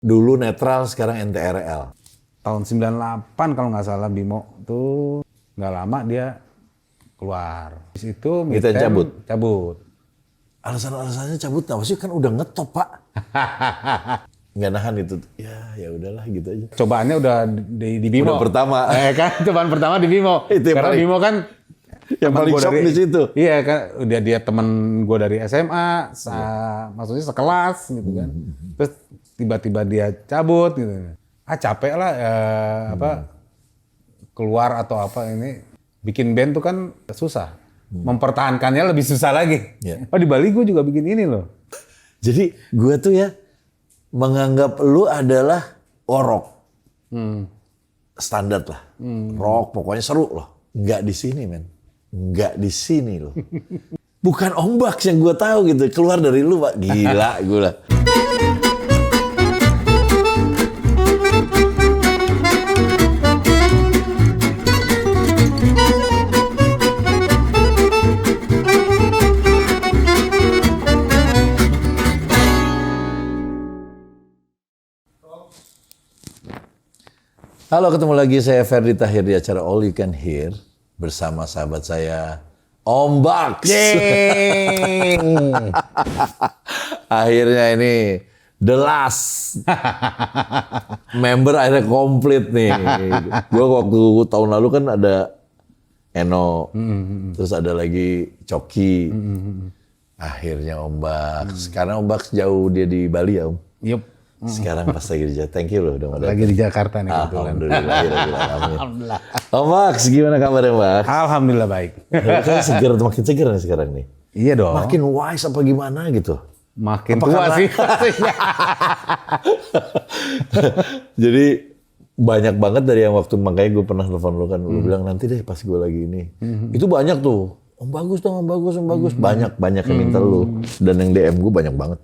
Dulu netral, sekarang NTRL. Tahun 98 kalau nggak salah Bimo tuh nggak lama dia keluar. Di situ Kita yang cabut. Alasan-alasannya cabut apa sih? Kan udah ngetop, Pak. Nggak nahan itu. Ya udahlah gitu aja. Cobaannya udah di Bimo. Udah pertama. Kan cobaan pertama di Bimo. Itu yang Karena paling- Bimo kan Yang teman paling gua shock di situ. Iya kan, dia temen gue dari SMA, maksudnya sekelas gitu kan. Terus tiba-tiba dia cabut gitu. Capek lah keluar atau apa ini. Bikin band tuh kan susah. Mempertahankannya lebih susah lagi. Iya. Oh di Bali gue juga bikin ini loh. Jadi gue tuh ya menganggap lu adalah rock. Standar lah. Rock pokoknya seru loh. Nggak di sini men. Nggak di sini loh. Bukan Om Baks yang gue tahu gitu. Keluar dari lu Pak. Gila gue lah. Halo, ketemu lagi saya Ferdi Tahir di acara All You Can Hear bersama sahabat saya Om Baks. Akhirnya ini the last member akhirnya komplit nih. Gue waktu tahun lalu kan ada Eno, terus ada lagi Coki. Akhirnya Om Baks. Karena Om Baks jauh dia di Bali ya Om. Yup. Sekarang pas lagi di Jakarta. Thank you loh udah mau datang. Lagi di Jakarta nih kebetulan. Alhamdulillah. Om Baks, gimana kabarnya Baks? Alhamdulillah baik. Kan seger, makin seger nih sekarang nih. Iya dong. Makin wise apa gimana gitu. Makin Apa tua karena- sih. Jadi banyak banget dari yang waktu makanya gue pernah telepon lu kan. Lu bilang nanti deh pas gue lagi ini. Itu banyak tuh. Om bagus dong, Om bagus, Om bagus. Banyak yang minta lu. Dan yang DM gue banyak banget.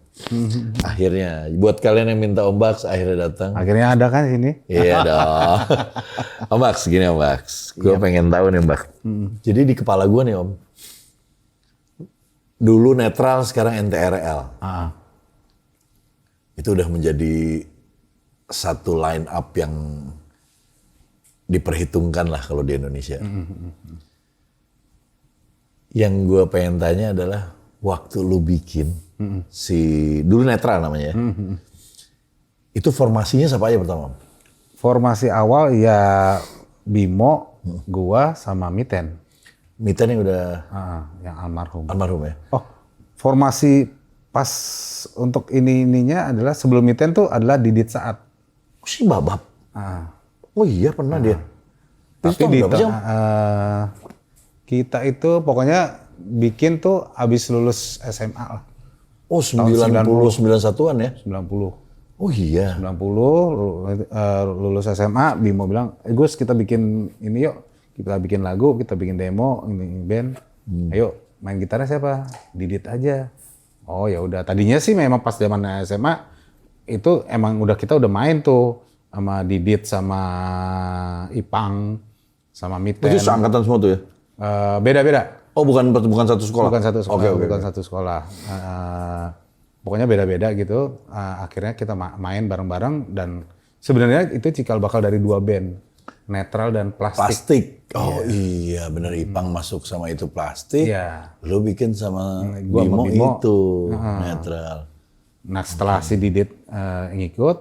Akhirnya, buat kalian yang minta Om Baks akhirnya datang. Akhirnya ada kan sini. Iya dong. Om Baks, gini Om Baks. Gue pengen tahu nih Om Baks. Jadi di kepala gue nih Om. Dulu netral, sekarang NTRL. Itu udah menjadi satu line up yang diperhitungkan lah kalau di Indonesia. Yang gue pengen tanya adalah waktu lu bikin dulu netral namanya ya. Itu formasinya siapa aja pertama? Om? Formasi awal ya Bimo, gua sama Miten. Miten yang udah Yang almarhum ya. Oh, formasi pas untuk ininya adalah sebelum Miten tuh adalah Didit Saat. Si Babab. Oh iya pernah dia. Itu Tapi tahun di berapa sih, Om? kita itu pokoknya bikin tuh abis lulus SMA lah. Oh 91-an ya? 90. Oh iya. 90 lulus SMA, Bimo bilang, Gus kita bikin ini yuk, kita bikin lagu, kita bikin demo, ini band, ayo main gitarnya siapa? Didit aja. Oh ya udah, tadinya sih memang pas zaman SMA itu emang kita udah main tuh sama Didit, sama Ipang, sama Miten. Itu seangkatan semua tuh ya? Beda-beda. Oh bukan satu sekolah? Bukan satu sekolah, Oke. bukan satu sekolah. Pokoknya beda-beda gitu. Akhirnya kita main bareng-bareng dan sebenarnya itu cikal bakal dari dua band, Netral dan Plastik. Plastik. Oh iya bener Ipang masuk sama itu Plastik. Iya. Lu bikin sama Gua sama Bimo Bimo. itu netral. Nah setelah si Didit ngikut,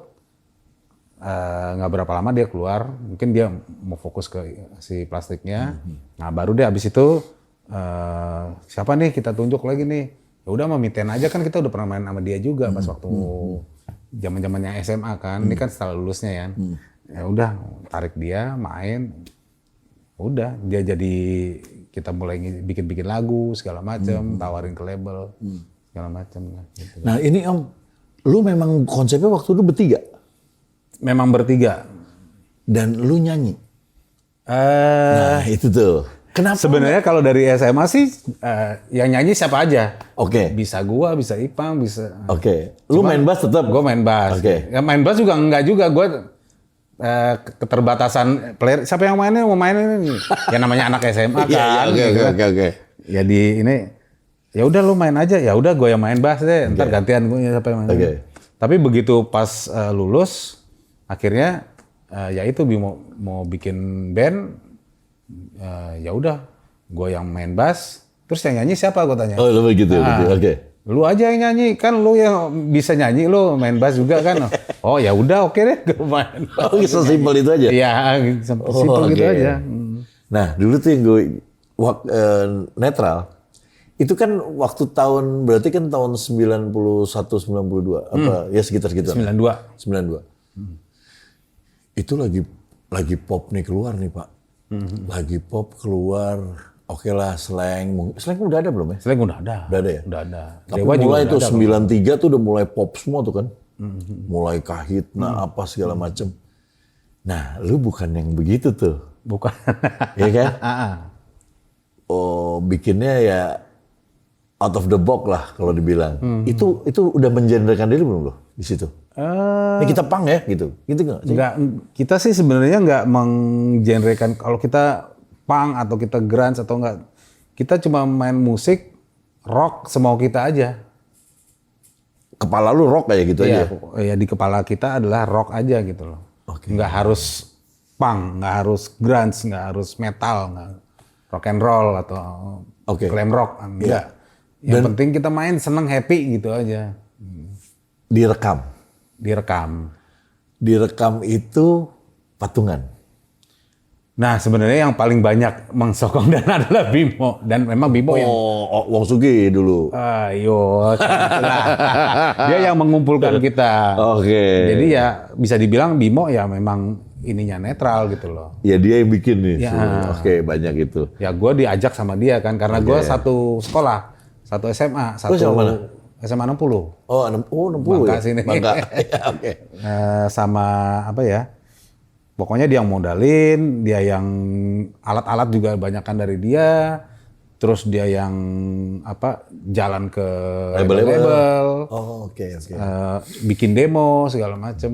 nggak berapa lama dia keluar. Mungkin dia mau fokus ke si Plastiknya. Nah baru deh abis itu siapa nih kita tunjuk lagi nih. Ya udah sama Miten aja kan kita udah pernah main sama dia juga pas waktu zaman-zamannya SMA kan. Ini kan setelah lulusnya ya. Ya udah tarik dia main. Udah dia jadi kita mulai bikin lagu segala macam, tawarin ke label segala macam gitu. Nah ini Om, lu memang konsepnya waktu itu bertiga? Memang bertiga. Dan lu nyanyi? Nah itu tuh. Kenapa? Sebenarnya kalau dari SMA sih yang nyanyi siapa aja. Oke. Bisa gua, bisa Ipang, bisa. Oke. Lu main bass tetap? Gua main bass. Oke. Ya, main bass juga enggak juga. Gua keterbatasan player. Siapa yang mainnya mau mainin ini? Ya namanya anak SMA kan. Oke. Ya di ini ya udah lu main aja. Ya udah gua yang main bass deh. Ntar gantian gua siapa yang main. Oke. Tapi begitu pas lulus, akhirnya ya itu Bimo mau bikin band, ya udah, gue yang main bass, terus yang nyanyi siapa gue tanya. Oh, lu begitu, oke. Lu aja yang nyanyi, kan lu yang bisa nyanyi, lu main bass juga kan. Oh ya udah, oke deh, gue main. Oh, sesimpel itu aja? Iya, simpel gitu oke. aja. Nah, dulu tuh yang gue netral, itu kan waktu berarti kan tahun 91, 92, apa ya sekitar-sekitar. 92. 92. Itu lagi pop nih keluar nih Pak. Lagi pop keluar, oke lah slang udah ada belum ya? Slang udah ada. Udah ada ya? Udah ada. Tapi Dewa juga mulai udah tuh ada, 93 tuh udah mulai pop semua tuh kan. Mulai Kahitna apa segala macem. Nah, lu bukan yang begitu tuh. Bukan. Iya kan? Oh, bikinnya ya out of the box lah kalau dibilang. Itu udah mengenderkan diri belum lo di situ? Ini kita punk ya gitu. Gitu nggak? Enggak, kita sih sebenarnya nggak menggenrekan kalau kita punk atau kita grunge atau enggak. Kita cuma main musik rock semau kita aja. Kepala lu rock kayak gitu aja. Ya di kepala kita adalah rock aja gitu loh. Oke. Nggak harus punk, nggak harus grunge, nggak harus metal, nggak rock and roll atau glam rock, enggak. Yang penting kita main seneng happy gitu aja. Direkam. Direkam itu patungan. Nah sebenarnya yang paling banyak mengsokong dan adalah Bimo, dan memang Bimo yang Wong Sugi dulu. ayo dia yang mengumpulkan kita. Oke. Jadi ya bisa dibilang Bimo ya memang ininya netral gitu loh. Ya dia yang bikin nih. Ya. Oke, banyak itu. Ya gue diajak sama dia kan karena gue satu sekolah, satu SMA, satu sama mana? SMA 60. Oh, 60 Bangka ya? sini. Bangka. Ya, oke. Sama apa ya? Pokoknya dia yang modalin, dia yang alat-alat juga banyakan dari dia. Terus dia yang apa? Jalan ke label-label. Oh, oke. Bikin demo segala macem.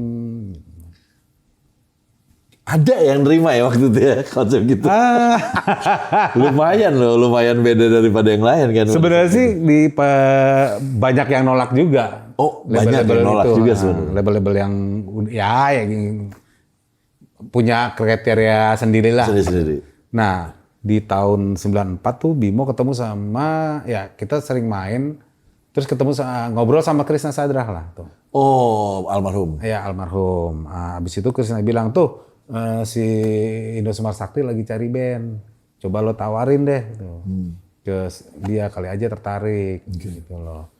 Ada yang nerima ya waktu itu ya konsep gitu. Lumayan beda daripada yang lain kan. Sebenarnya sih banyak yang nolak juga. Oh, banyak yang nolak juga sebenarnya. Label-label yang ya punya kriteria sendirilah. Sendiri. Nah, di tahun 94 tuh Bimo ketemu sama, ya kita sering main, terus ketemu ngobrol sama Krisna Sadrah lah tuh. Oh, almarhum. Ya almarhum. Habis itu Krisna bilang tuh, si Indosmart Sakti lagi cari band, coba lo tawarin deh gitu. Ke dia kali aja tertarik gitu loh.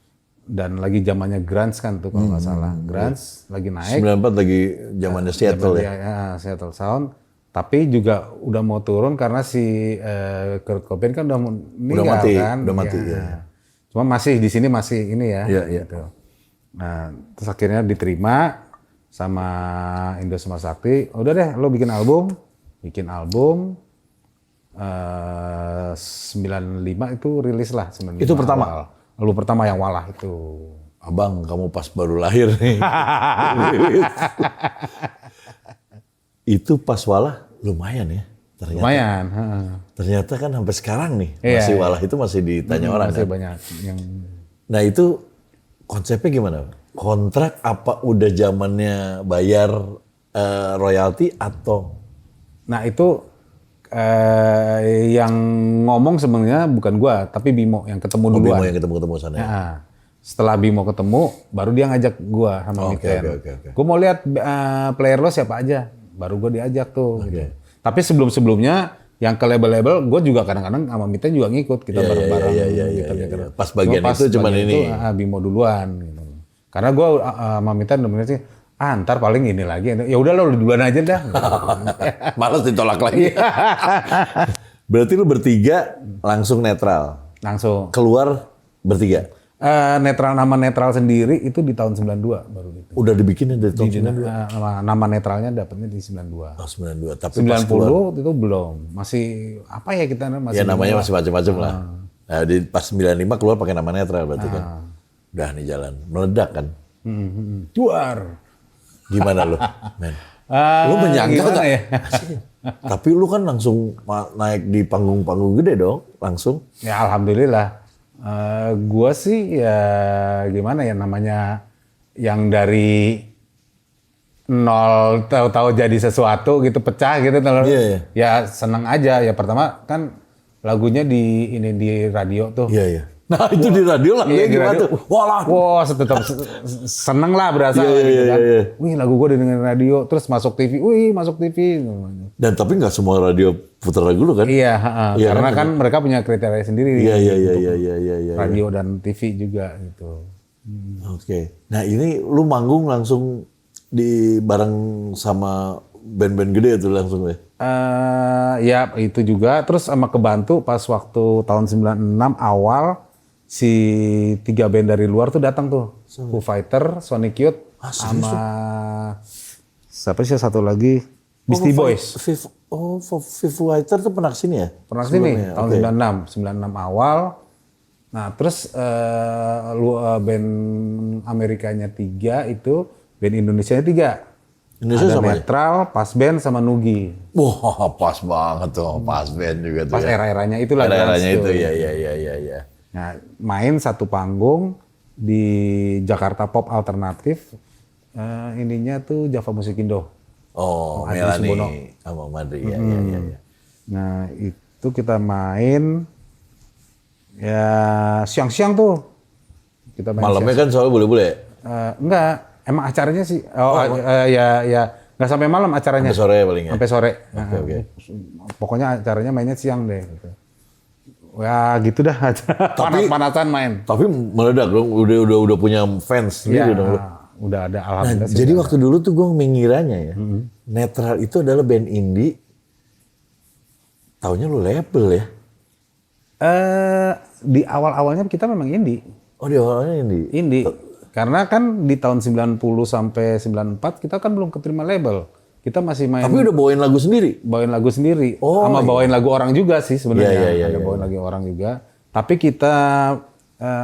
Dan lagi zamannya grunge kan tuh kalau nggak salah, grunge lagi naik. 94 lagi zamannya Seattle ya. Seattle Sound. Tapi juga udah mau turun karena si Kurt Cobain kan udah meninggal kan. Udah mati ya. Cuma masih di sini masih ini ya. Iya. Gitu. Nah, terus akhirnya diterima sama Indosmart Sakti. Udah deh, lo bikin album. 95 itu rilis lah. 95 Itu pertama? awal. Album pertama yang Walah itu. Abang, kamu pas baru lahir nih. Itu pas Walah lumayan ya. Ternyata. Lumayan. Ternyata kan sampai sekarang nih masih Walah itu masih ditanya orang masih kan. banyak yang. Nah itu konsepnya gimana? Kontrak apa udah zamannya bayar royalti atau? Nah itu yang ngomong sebenarnya bukan gua, tapi Bimo yang ketemu duluan. Bimo yang ketemu sana ya? Setelah Bimo ketemu, baru dia ngajak gua sama Miten. Gua mau lihat player lo siapa aja, baru gua diajak tuh. Gitu. Tapi sebelum-sebelumnya yang ke label-label, gua juga kadang-kadang sama Miten juga ngikut, kita bareng-bareng. Iya. Pas bagian itu cuman ini. Bimo duluan. Gitu. Karena gua sama Miten bener sih, ntar paling ini lagi. Ya udah lo duluan aja dah. Malas ditolak lagi. Berarti lu bertiga langsung netral. Langsung. Keluar bertiga. Nama netral sendiri itu di tahun 92 baru gitu. Udah dibikinnya dari tahun 92. Nama netralnya dapatnya di 92. Oh, 92. Tapi 90 pas keluar, itu belum. Masih apa ya kita masih. ya namanya masih macam-macam lah. Nah, pas 95 keluar pakai nama netral berarti kan. Udah nih jalan. Meledak kan. Duar. Gimana lu, men? Lu menyangka nggak? Ya? Tapi lu kan langsung naik di panggung-panggung gede dong, langsung. Ya alhamdulillah. Gua sih ya gimana ya namanya yang dari nol tahu-tahu jadi sesuatu gitu pecah gitu. Iya, iya. Ya seneng aja. Ya pertama kan lagunya di radio tuh. Iya, iya. Nah itu di radio lah, Iya, di gimana radio. tuh? Wah, Wah, tetap seneng lah berasa Iya, iya, gitu kan. iya, iya. Wih, lagu gue dengerin radio, terus masuk TV. Wih, masuk TV. dan tapi nggak semua radio putar lagu lu kan? Iya, Iya, karena kan? kan mereka punya kriteria sendiri. Iya, iya, iya, untuk iya, iya, iya, iya. radio dan TV juga gitu. Oke. Nah ini lu manggung langsung di bareng sama band-band gede tuh langsung ya? Ya itu juga, terus sama kebantu pas waktu tahun 96 awal si 3 band dari luar tuh datang tuh. Foo Fighter, Sonic Youth, sama siapa sih satu lagi? Beastie Boys. Foo Fighter tuh pernah kesini ya? Pernah sini Sebelumnya? tahun Oke. 96 awal. Nah terus band Amerikanya 3 itu, band Indonesianya 3. Indonesia Ada sama ya? Netral, Pas Band sama Nugi. Wah pas banget tuh, pas band juga tuh Pas ya. era-eranya itu lah. Era-eranya grunge itu, tuh. ya, ya, ya, ya, ya. Nah, main satu panggung di Jakarta Pop Alternatif, ininya tuh Java Musik Indo. Oh, Adri Sumbono. Melani sama Madri, ya, ya, ya, ya. Nah, itu kita main ya siang-siang tuh. Kita main Malamnya kan soalnya boleh-boleh ya? enggak, emang acaranya sih ya nggak sampai malam acaranya. Sampai sore paling ya? Sampai sore. Oke, oke. Pokoknya acaranya mainnya siang deh gitu. Ya gitu dah. Panas-panasan main. Tapi meledak dong, udah punya fans Ya, gitu dong. lu. udah ada Nah, alhamdulillah sih. jadi waktu dulu tuh gue mengiranya ya, Netral itu adalah band indie. Taunya lu label ya? Di awal-awalnya kita memang indie. Oh di awalnya indie. Indie. Karena kan di tahun 90 sampai 94 kita kan belum keterima label. Kita masih main Tapi udah bawain lagu sendiri. bawain lagu sendiri. Oh, sama iya. bawain lagu orang juga sih sebenarnya. Iya, iya, Ada iya, bawain lagu orang juga. Tapi kita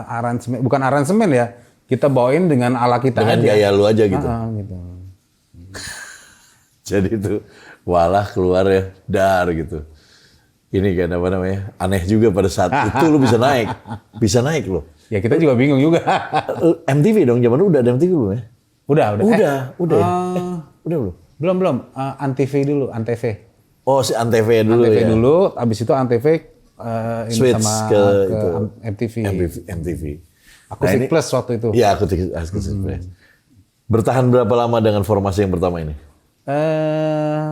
aransemen, bukan aransemen ya. Kita bawain dengan ala kita Dengan aja. gaya lu aja gitu. Gitu. Jadi tuh walah keluar ya, dar gitu. Ini kan apa namanya, aneh juga pada saat itu lu bisa naik. Bisa naik lo. Ya kita juga bingung juga. MTV dong, zaman lu udah ada MTV belum ya? Udah. Udah ya? Udah belum? Belum. Antv dulu, Antv. Oh si Antv dulu Antv ya? dulu, abis itu Antv ini Switch sama ke ke itu. MTV. MTV. Akustik Plus waktu itu. Iya, Akustik Plus. Bertahan berapa lama dengan formasi yang pertama ini?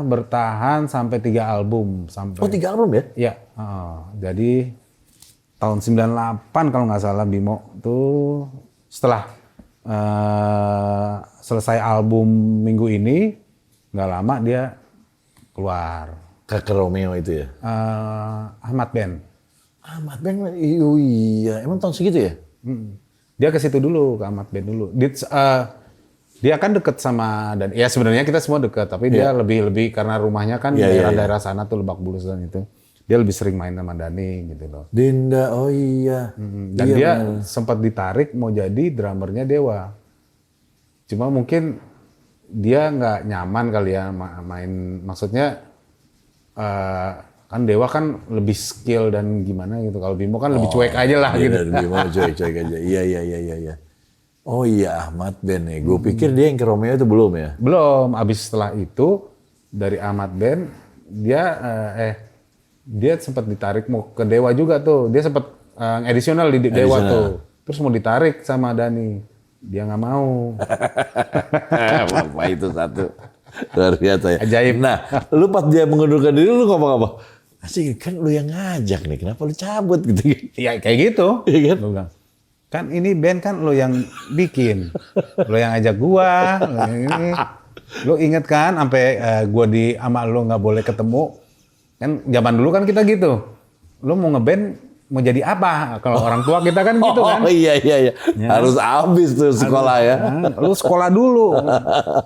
Bertahan sampai 3 album. Oh 3 album ya? Iya. Jadi tahun 98 kalau nggak salah Bimo tuh setelah selesai album minggu ini, nggak lama dia keluar. Kakak Romeo itu ya? Ahmad Band. Ahmad Band, iya. Emang tahun segitu ya? Dia ke situ dulu, ke Ahmad Band dulu. Dia kan deket sama, dan ya sebenarnya kita semua deket, tapi dia lebih karena rumahnya kan daerah-daerah sana tuh Lebak Bulus dan itu. Dia lebih sering main sama Dani gitu loh. Dinda, oh iya. Dan dia sempat ditarik mau jadi drummernya Dewa. Cuma mungkin dia nggak nyaman kali ya main, maksudnya kan Dewa kan lebih skill dan gimana gitu. Kalau Bimo kan lebih cuek aja lah gitu. Bimo cuek aja. Iya. Oh iya, Ahmad Band ya. Gue pikir dia yang ke Romeo itu belum ya? Belum. Abis setelah itu dari Ahmad Band dia sempat ditarik mau ke Dewa juga tuh. Dia sempat edisional di Dewa tuh. Terus mau ditarik sama Dani. Dia nggak mau. Bapak itu satu. Luar biasa ya. Ajaib. Nah, lu pas dia mengundurkan diri, lu ngomong apa? Asik, kan lu yang ngajak nih. Kenapa lu cabut gitu? Ya kayak gitu. Iya kan? Lu bilang, kan ini band kan lo yang bikin. Lo yang ajak gua. Lo inget kan sampai gua sama lo nggak boleh ketemu. Kan zaman dulu kan kita gitu. Lo mau ngeband mau jadi apa? Kalau orang tua kita kan gitu kan. Oh iya. Harus habis tuh sekolah ya. Lu sekolah dulu.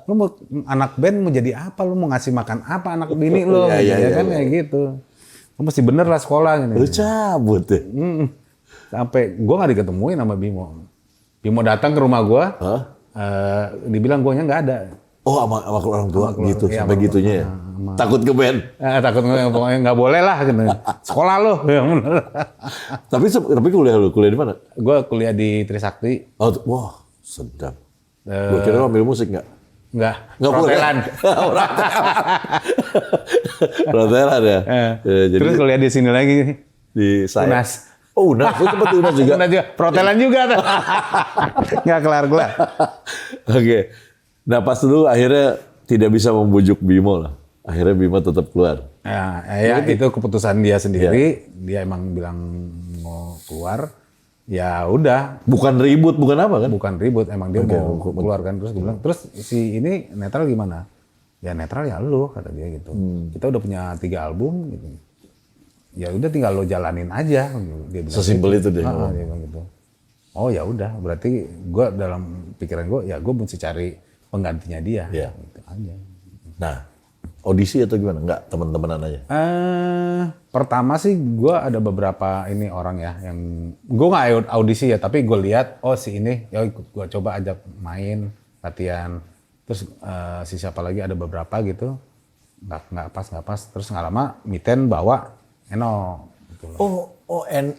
Lu mau anak band mau jadi apa? Lu mau ngasih makan apa anak bini lu? Iya, kan kayak gitu. Lu mesti bener lah sekolah gini. Lu cabut ya. Sampai gua nggak diketemuin sama Bimo. Bimo datang ke rumah gua. Dibilang guanya nggak ada. Oh sama orang tua gitu, iya, sampai gitunya ya? Takut ke band? Takut pokoknya nggak boleh lah gitu. Sekolah lu. Tapi kuliah di mana? Gua kuliah di Trisakti. Oh, wah sedap. Gue kira lo ambil musik nggak? Enggak, Nggak boleh. protelan. Protelan ya? Ya, jadi Terus kalau lihat di sini lagi, di saya. Unas. Oh, Unas. Lu tempat Unas juga? Unas juga. Protelan juga. Nggak kelar-kelar. Oke. Nah pas dulu akhirnya tidak bisa membujuk Bimo lah. Akhirnya Bimo tetap keluar. Nah, ya itu keputusan dia sendiri. Dia emang bilang mau keluar. Ya udah, Bukan ribut, bukan apa kan? bukan ribut, emang dia mau keluar kan. Terus gue bilang, terus si ini netral gimana? Ya netral ya lu, kata dia gitu. Kita udah punya 3 album gitu. Ya udah tinggal lo jalanin aja. Dia bilang Sesimpel itu deh. dia bilang gitu. Oh ya udah, berarti gue dalam pikiran gue, ya gue mesti cari penggantinya dia. Iya. Gitu aja. Nah, audisi atau gimana? Enggak, teman-temanan aja. Pertama sih gue ada beberapa ini orang ya yang gue nggak audisi ya, tapi gue lihat oh si ini ya gue coba ajak main latihan. Terus si siapa lagi ada beberapa gitu nggak pas terus nggak lama Miten bawa Eno gitu loh.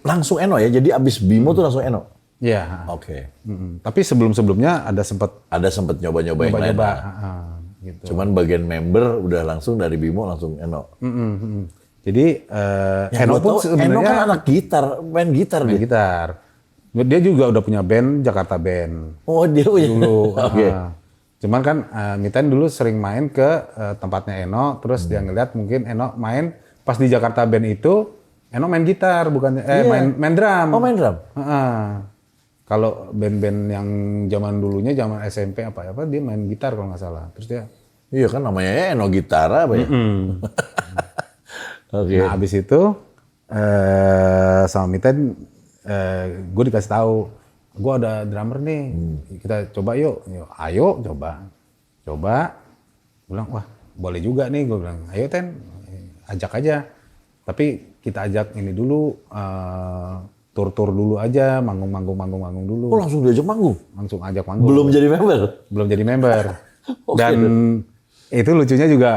Langsung Eno ya. Jadi abis Bimo tuh langsung Eno. Iya. Oke. Tapi sebelumnya ada sempat Ada sempet nyoba-nyoba yang lain. coba gitu. Cuman bagian member udah langsung dari Bimo langsung Eno. Jadi Yang Eno gua pun tahu, Eno sebenarnya kan anak gitar, main gitar main dia. gitar. Dia juga udah punya band Jakarta Band Oh dia punya. dulu. Oke. Cuman kan Miten dulu sering main ke tempatnya Eno, terus dia ngeliat mungkin Eno main pas di Jakarta Band itu Eno main gitar bukan main drum. Oh main drum. Kalau band-band yang zaman dulunya zaman SMP apa dia main gitar kalau nggak salah. Terus dia Iya kan namanya Eno Gitara apa ya? Oke. nah abis itu sama Miten gue dikasih tahu gue ada drummer nih kita coba yuk. Ayo coba bilang wah boleh juga nih gue bilang ayo Ten ajak aja tapi kita ajak ini dulu tur dulu aja manggung dulu Oh langsung diajak manggung? langsung ajak manggung Belum jadi member? belum jadi member Oke. dan itu lucunya juga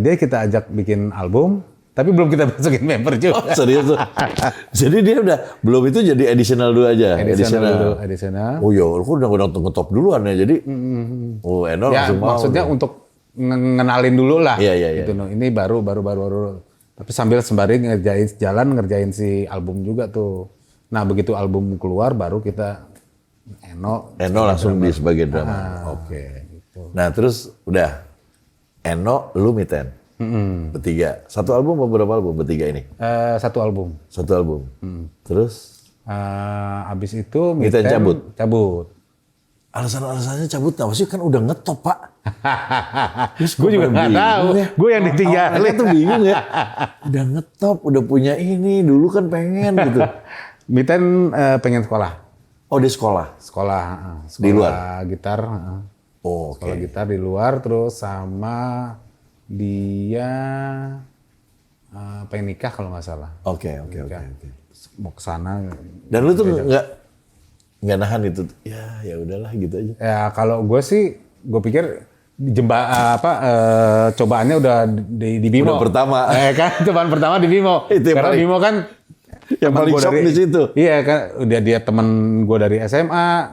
dia kita ajak bikin album tapi belum kita masukin member juga. Oh serius tuh? Jadi dia udah, belum itu jadi additional dulu aja? Additional. Oh iya, lu udah ngetop duluan ya, jadi oh Eno Ya langsung mau. maksudnya untuk ngenalin dulu lah. Iya. Gitu, no. Ini baru. Tapi sambil sembari ngerjain si album juga tuh. Nah begitu album keluar baru kita Eno Langsung di sebagai drama. Oke. gitu. Nah terus udah, Eno, lu Miten. Bertiga. Satu album apa berapa album bertiga ini? Satu album. Satu album. Terus? Abis itu Miten cabut. Alasan-alasannya cabut apa sih? Kan udah ngetop, Pak. Gue juga nggak tahu. Gue yang ditinggalin. Awalnya tuh bingung ya. Udah ngetop, udah punya ini. Dulu kan pengen gitu. Miten pengen sekolah. Oh, di sekolah? Sekolah Di luar? gitar. Oh, Sekolah oke. gitar di luar terus sama dia pengen nikah kalau nggak salah. Oke. Mau ke sana. Dan lu tuh nggak nahan itu? Ya udahlah gitu aja. Ya kalau gue sih, gue pikir cobaannya udah di Bimo. Udah pertama. Kan cobaan pertama di Bimo. Itu yang Karena paling- Bimo kan yang teman paling gua shock di situ. Iya kan, udah dia temen gue dari SMA,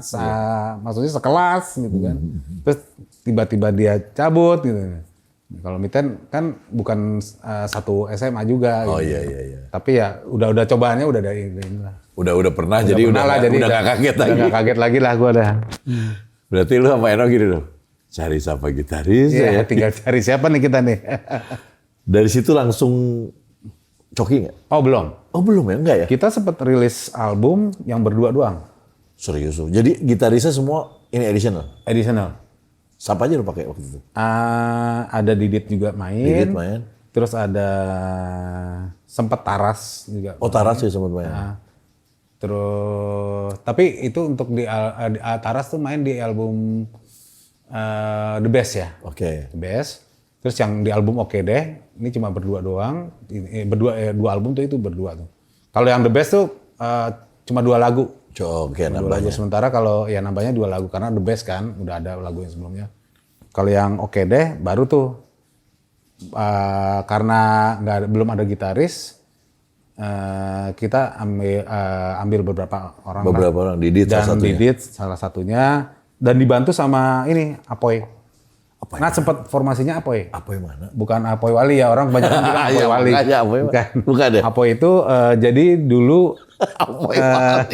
maksudnya sekelas gitu kan. Terus tiba-tiba dia cabut gitu. Kalau Miten kan bukan satu SMA juga. Oh gitu. iya. Tapi ya udah cobaannya udah dari ini lah. Udah pernah, jadi pernah lah, jadi udah nggak kaget lagi. Udah nggak kaget lagi lah gue dah. Berarti lu sama Eno gitu dong. Cari siapa gitaris Iya, ya. tinggal cari siapa nih kita nih. Dari situ langsung coki nggak? Oh belum. Oh belum ya? Enggak ya? Kita sempat rilis album yang berdua doang. Serius lu. Jadi gitarisnya semua ini additional? Siapa aja lu pakai waktu itu? Ada Didit juga main. Didit main. Terus ada sempat Taras juga. Oh Taras sih sempat main. Terus tapi itu untuk di Taras tuh main di album The Best ya. Oke. The Best. Terus yang di album Oke Deh, ini cuma berdua doang. Dua album tuh itu berdua tuh. Kalau yang The Best tuh cuma 2 lagu. Oke, Dua lagu. nambahnya. Sementara kalau ya nambahnya 2 lagu karena The Best kan udah ada lagu yang sebelumnya. Kalau yang Oke Deh baru tuh karena belum ada gitaris, kita ambil beberapa orang. Beberapa orang, Didit salah Dan satunya. Didit salah satunya. Dan dibantu sama ini Apoy. Apa Nah sempat formasinya Apoy. Apa yang mana? Bukan Apoy Wali ya, orang banyak bilang Apoy Ya, Wali. makanya Apoy. Bukan ya? Apoy itu jadi dulu Apa yang mana?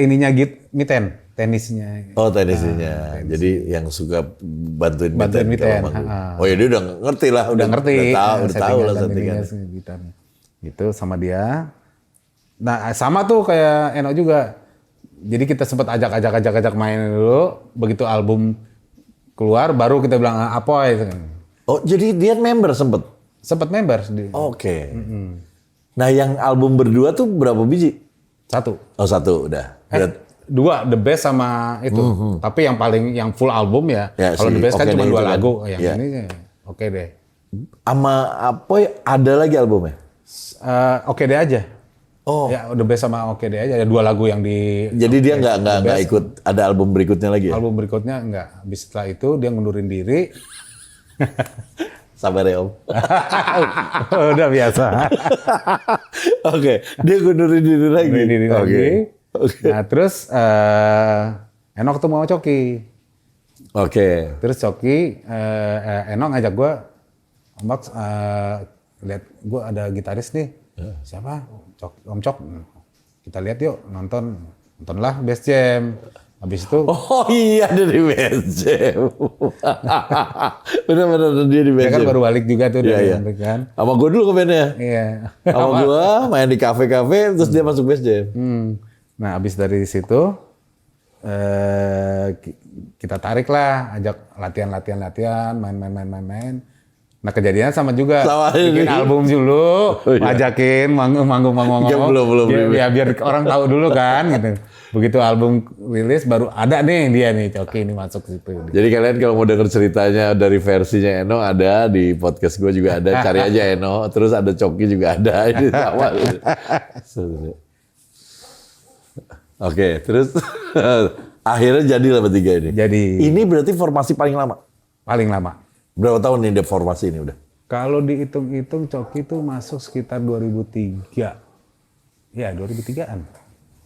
ininya Miten, tenisnya. Oh tenisnya. Jadi yang suka bantuin Bantuin Miten. Miten, kalau manggung. ha-ha. Oh ya dia udah ngerti lah. Udah ngerti. Udah tahu lah settingan. Gitu sama dia. Nah sama tuh kayak Eno juga. Jadi kita sempat ajak main dulu. Begitu album keluar baru kita bilang Apoy. Oh jadi dia member sempet? Sempat member. Oke. Nah yang album berdua tuh berapa biji? Satu. Oh satu udah. Dua, The Best sama itu. Tapi yang full album ya. Kalau si The Best kan Oke cuma Deh 2 itu kan. lagu. Yang Ya. ini Oke Deh. Sama Apoy ada lagi albumnya? Oke Deh aja. Oh. Ya The Best sama Oke Deh aja. Ada 2 lagu yang di Jadi dia nggak ikut ada album berikutnya lagi ya? album berikutnya enggak. Habis setelah itu dia ngundurin diri. Sabar ya Om. Udah biasa. Oke, dia ngundurin diri lagi. Ngundurin diri Oke. lagi. Oke. Nah terus Eno ketemu sama Coki. Oke. Terus Coki, Eno ngajak gue, Om Max, lihat gue ada gitaris nih. Siapa? Om Cok. Kita lihat yuk, nontonlah Bass Jam. Habis itu Oh iya dia di Bass Jam. Bener-bener dia di Bass dia kan Jam. baru balik juga tuh Iya, dari iya. Amerika kan. Sama gue dulu ke bandnya. Iya. Sama gue main di kafe-kafe terus dia masuk Bass Jam. Nah habis dari situ kita tarik lah, ajak latihan, main. Nah kejadiannya sama juga, Sama bikin ini. album dulu, Oh, iya. ajakin manggung, Ya, belum. biar orang tahu dulu kan, gitu. Begitu album rilis baru ada nih dia nih, Coki ini masuk situ. Jadi kalian kalau mau denger ceritanya dari versinya Eno ada di podcast gue juga ada, cari aja Eno. Terus ada Coki juga ada, ini sama. Oke, terus akhirnya jadilah bertiga ini. Jadi Ini berarti formasi paling lama. paling lama. Berapa tahun nih dia formasi ini udah? Kalau dihitung-hitung Coki tuh masuk sekitar 2003. Ya 2003-an.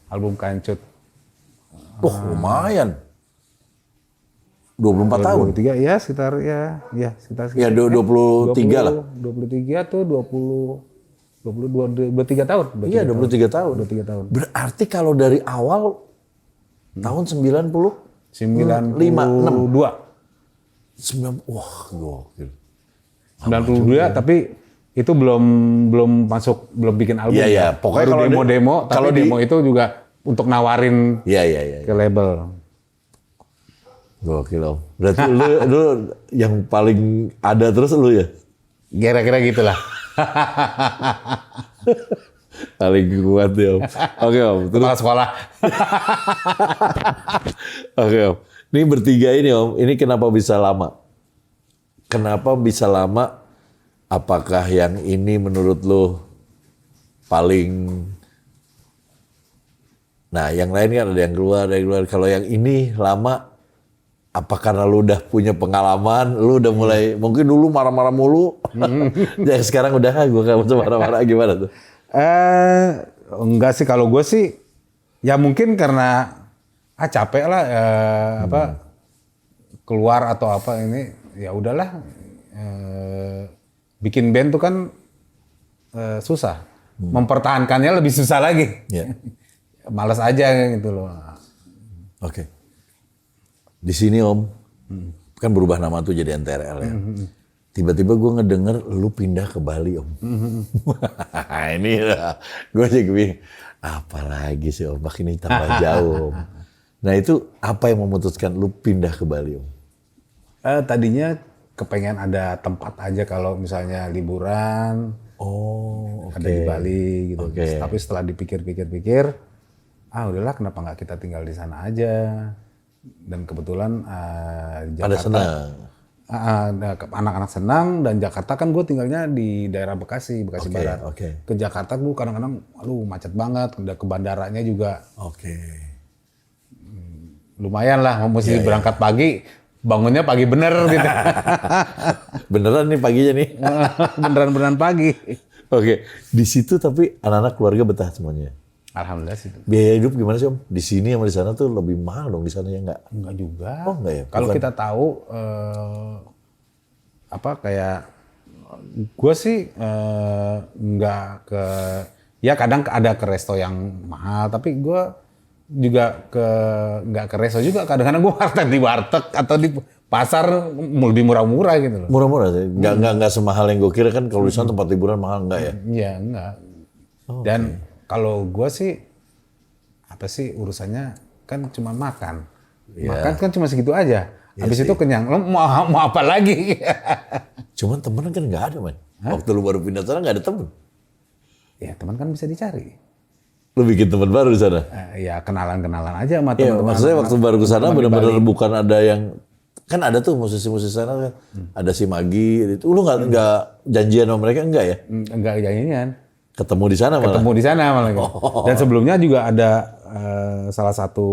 Album Kancut. Lumayan. 24 tahun. 23 ya sekitar sekitar Ya 23 lah. 23 tuh 23 tahun. Iya 23 tahun. 23 tahun. Berarti kalau dari awal tahun 90 92. 9 wah gokil. 92 tapi itu belum bikin album. Iya, iya. Ya. Pokoknya Baru kalau demo, kalau tapi demo itu juga untuk nawarin Iya. ke label. Gokil Om. Berarti lu yang paling ada terus lu ya? Kira-kira gitulah. Paling kuat ya Om. Oke Om. Terus, Kepala sekolah. oke Om. Ini bertiga ini Om. Ini kenapa bisa lama? Kenapa bisa lama? Apakah yang ini menurut lu paling... Nah yang lain kan ada yang keluar. Kalau yang ini lama, apa karena lu udah punya pengalaman, lu udah mulai, mungkin dulu marah-marah mulu, jadi sekarang udah, gue gak mau marah-marah, gimana tuh? Enggak sih, kalau gue sih ya mungkin karena capek lah keluar atau apa ini, ya udahlah, bikin band tuh kan susah, mempertahankannya lebih susah lagi. Ya. Malas aja gitu loh. Oke. Di sini Om, kan berubah nama tuh jadi NTRL ya. Tiba-tiba gue ngedenger lu pindah ke Bali Om. Ini lah, gue jadi bingung. Apalagi sih Om, makin ini tambah jauh Om. Nah itu apa yang memutuskan lu pindah ke Bali Om? Tadinya kepengen ada tempat aja kalau misalnya liburan. Oh, oke. Ada di Bali gitu. Oke. Tapi setelah dipikir-pikir, udahlah kenapa nggak kita tinggal di sana aja. Dan kebetulan di Pada Jakarta, senang. anak-anak senang, dan Jakarta kan gue tinggalnya di daerah Bekasi Oke, Barat. oke. Ke Jakarta gue kadang-kadang, macet banget. Udah ke bandaranya juga Oke. lumayan lah, mesti Iya, berangkat pagi, bangunnya pagi bener gitu. Beneran nih paginya nih. Beneran-beneran pagi. Oke. Di situ tapi anak-anak keluarga betah semuanya. Alhamdulillah sih. Biaya hidup gimana sih Om? Di sini sama di sana tuh lebih mahal dong, di sana ya nggak? Enggak juga. Oh enggak ya? Kalau Bukan. kita tahu kayak gue sih nggak ke ya kadang ada ke resto yang mahal, tapi gue juga nggak ke resto juga. Kadang-kadang gue warteg di warteg atau di pasar lebih murah-murah gitu loh. Murah-murah sih. Nggak semahal yang gue kira kan kalau di sana tempat liburan mahal enggak ya? Iya enggak. Dan kalau gue sih apa sih urusannya kan cuma makan. Makan kan cuma segitu aja. Habis itu kenyang. Lo mau apa lagi? Cuman temen kan nggak ada man. Waktu lu baru pindah sana nggak ada temen. Ya teman kan bisa dicari. Lu bikin teman baru di sana? Ya kenalan-kenalan aja sama Iya, teman-teman. maksudnya waktu baru ke sana benar-benar bukan ada yang kan ada tuh musisi-musisi sana kan. Ada si Magi itu. Lu nggak janjian sama mereka enggak ya? Enggak janjian. Ketemu di sana malah. Ketemu di sana malah. Dan sebelumnya juga ada salah satu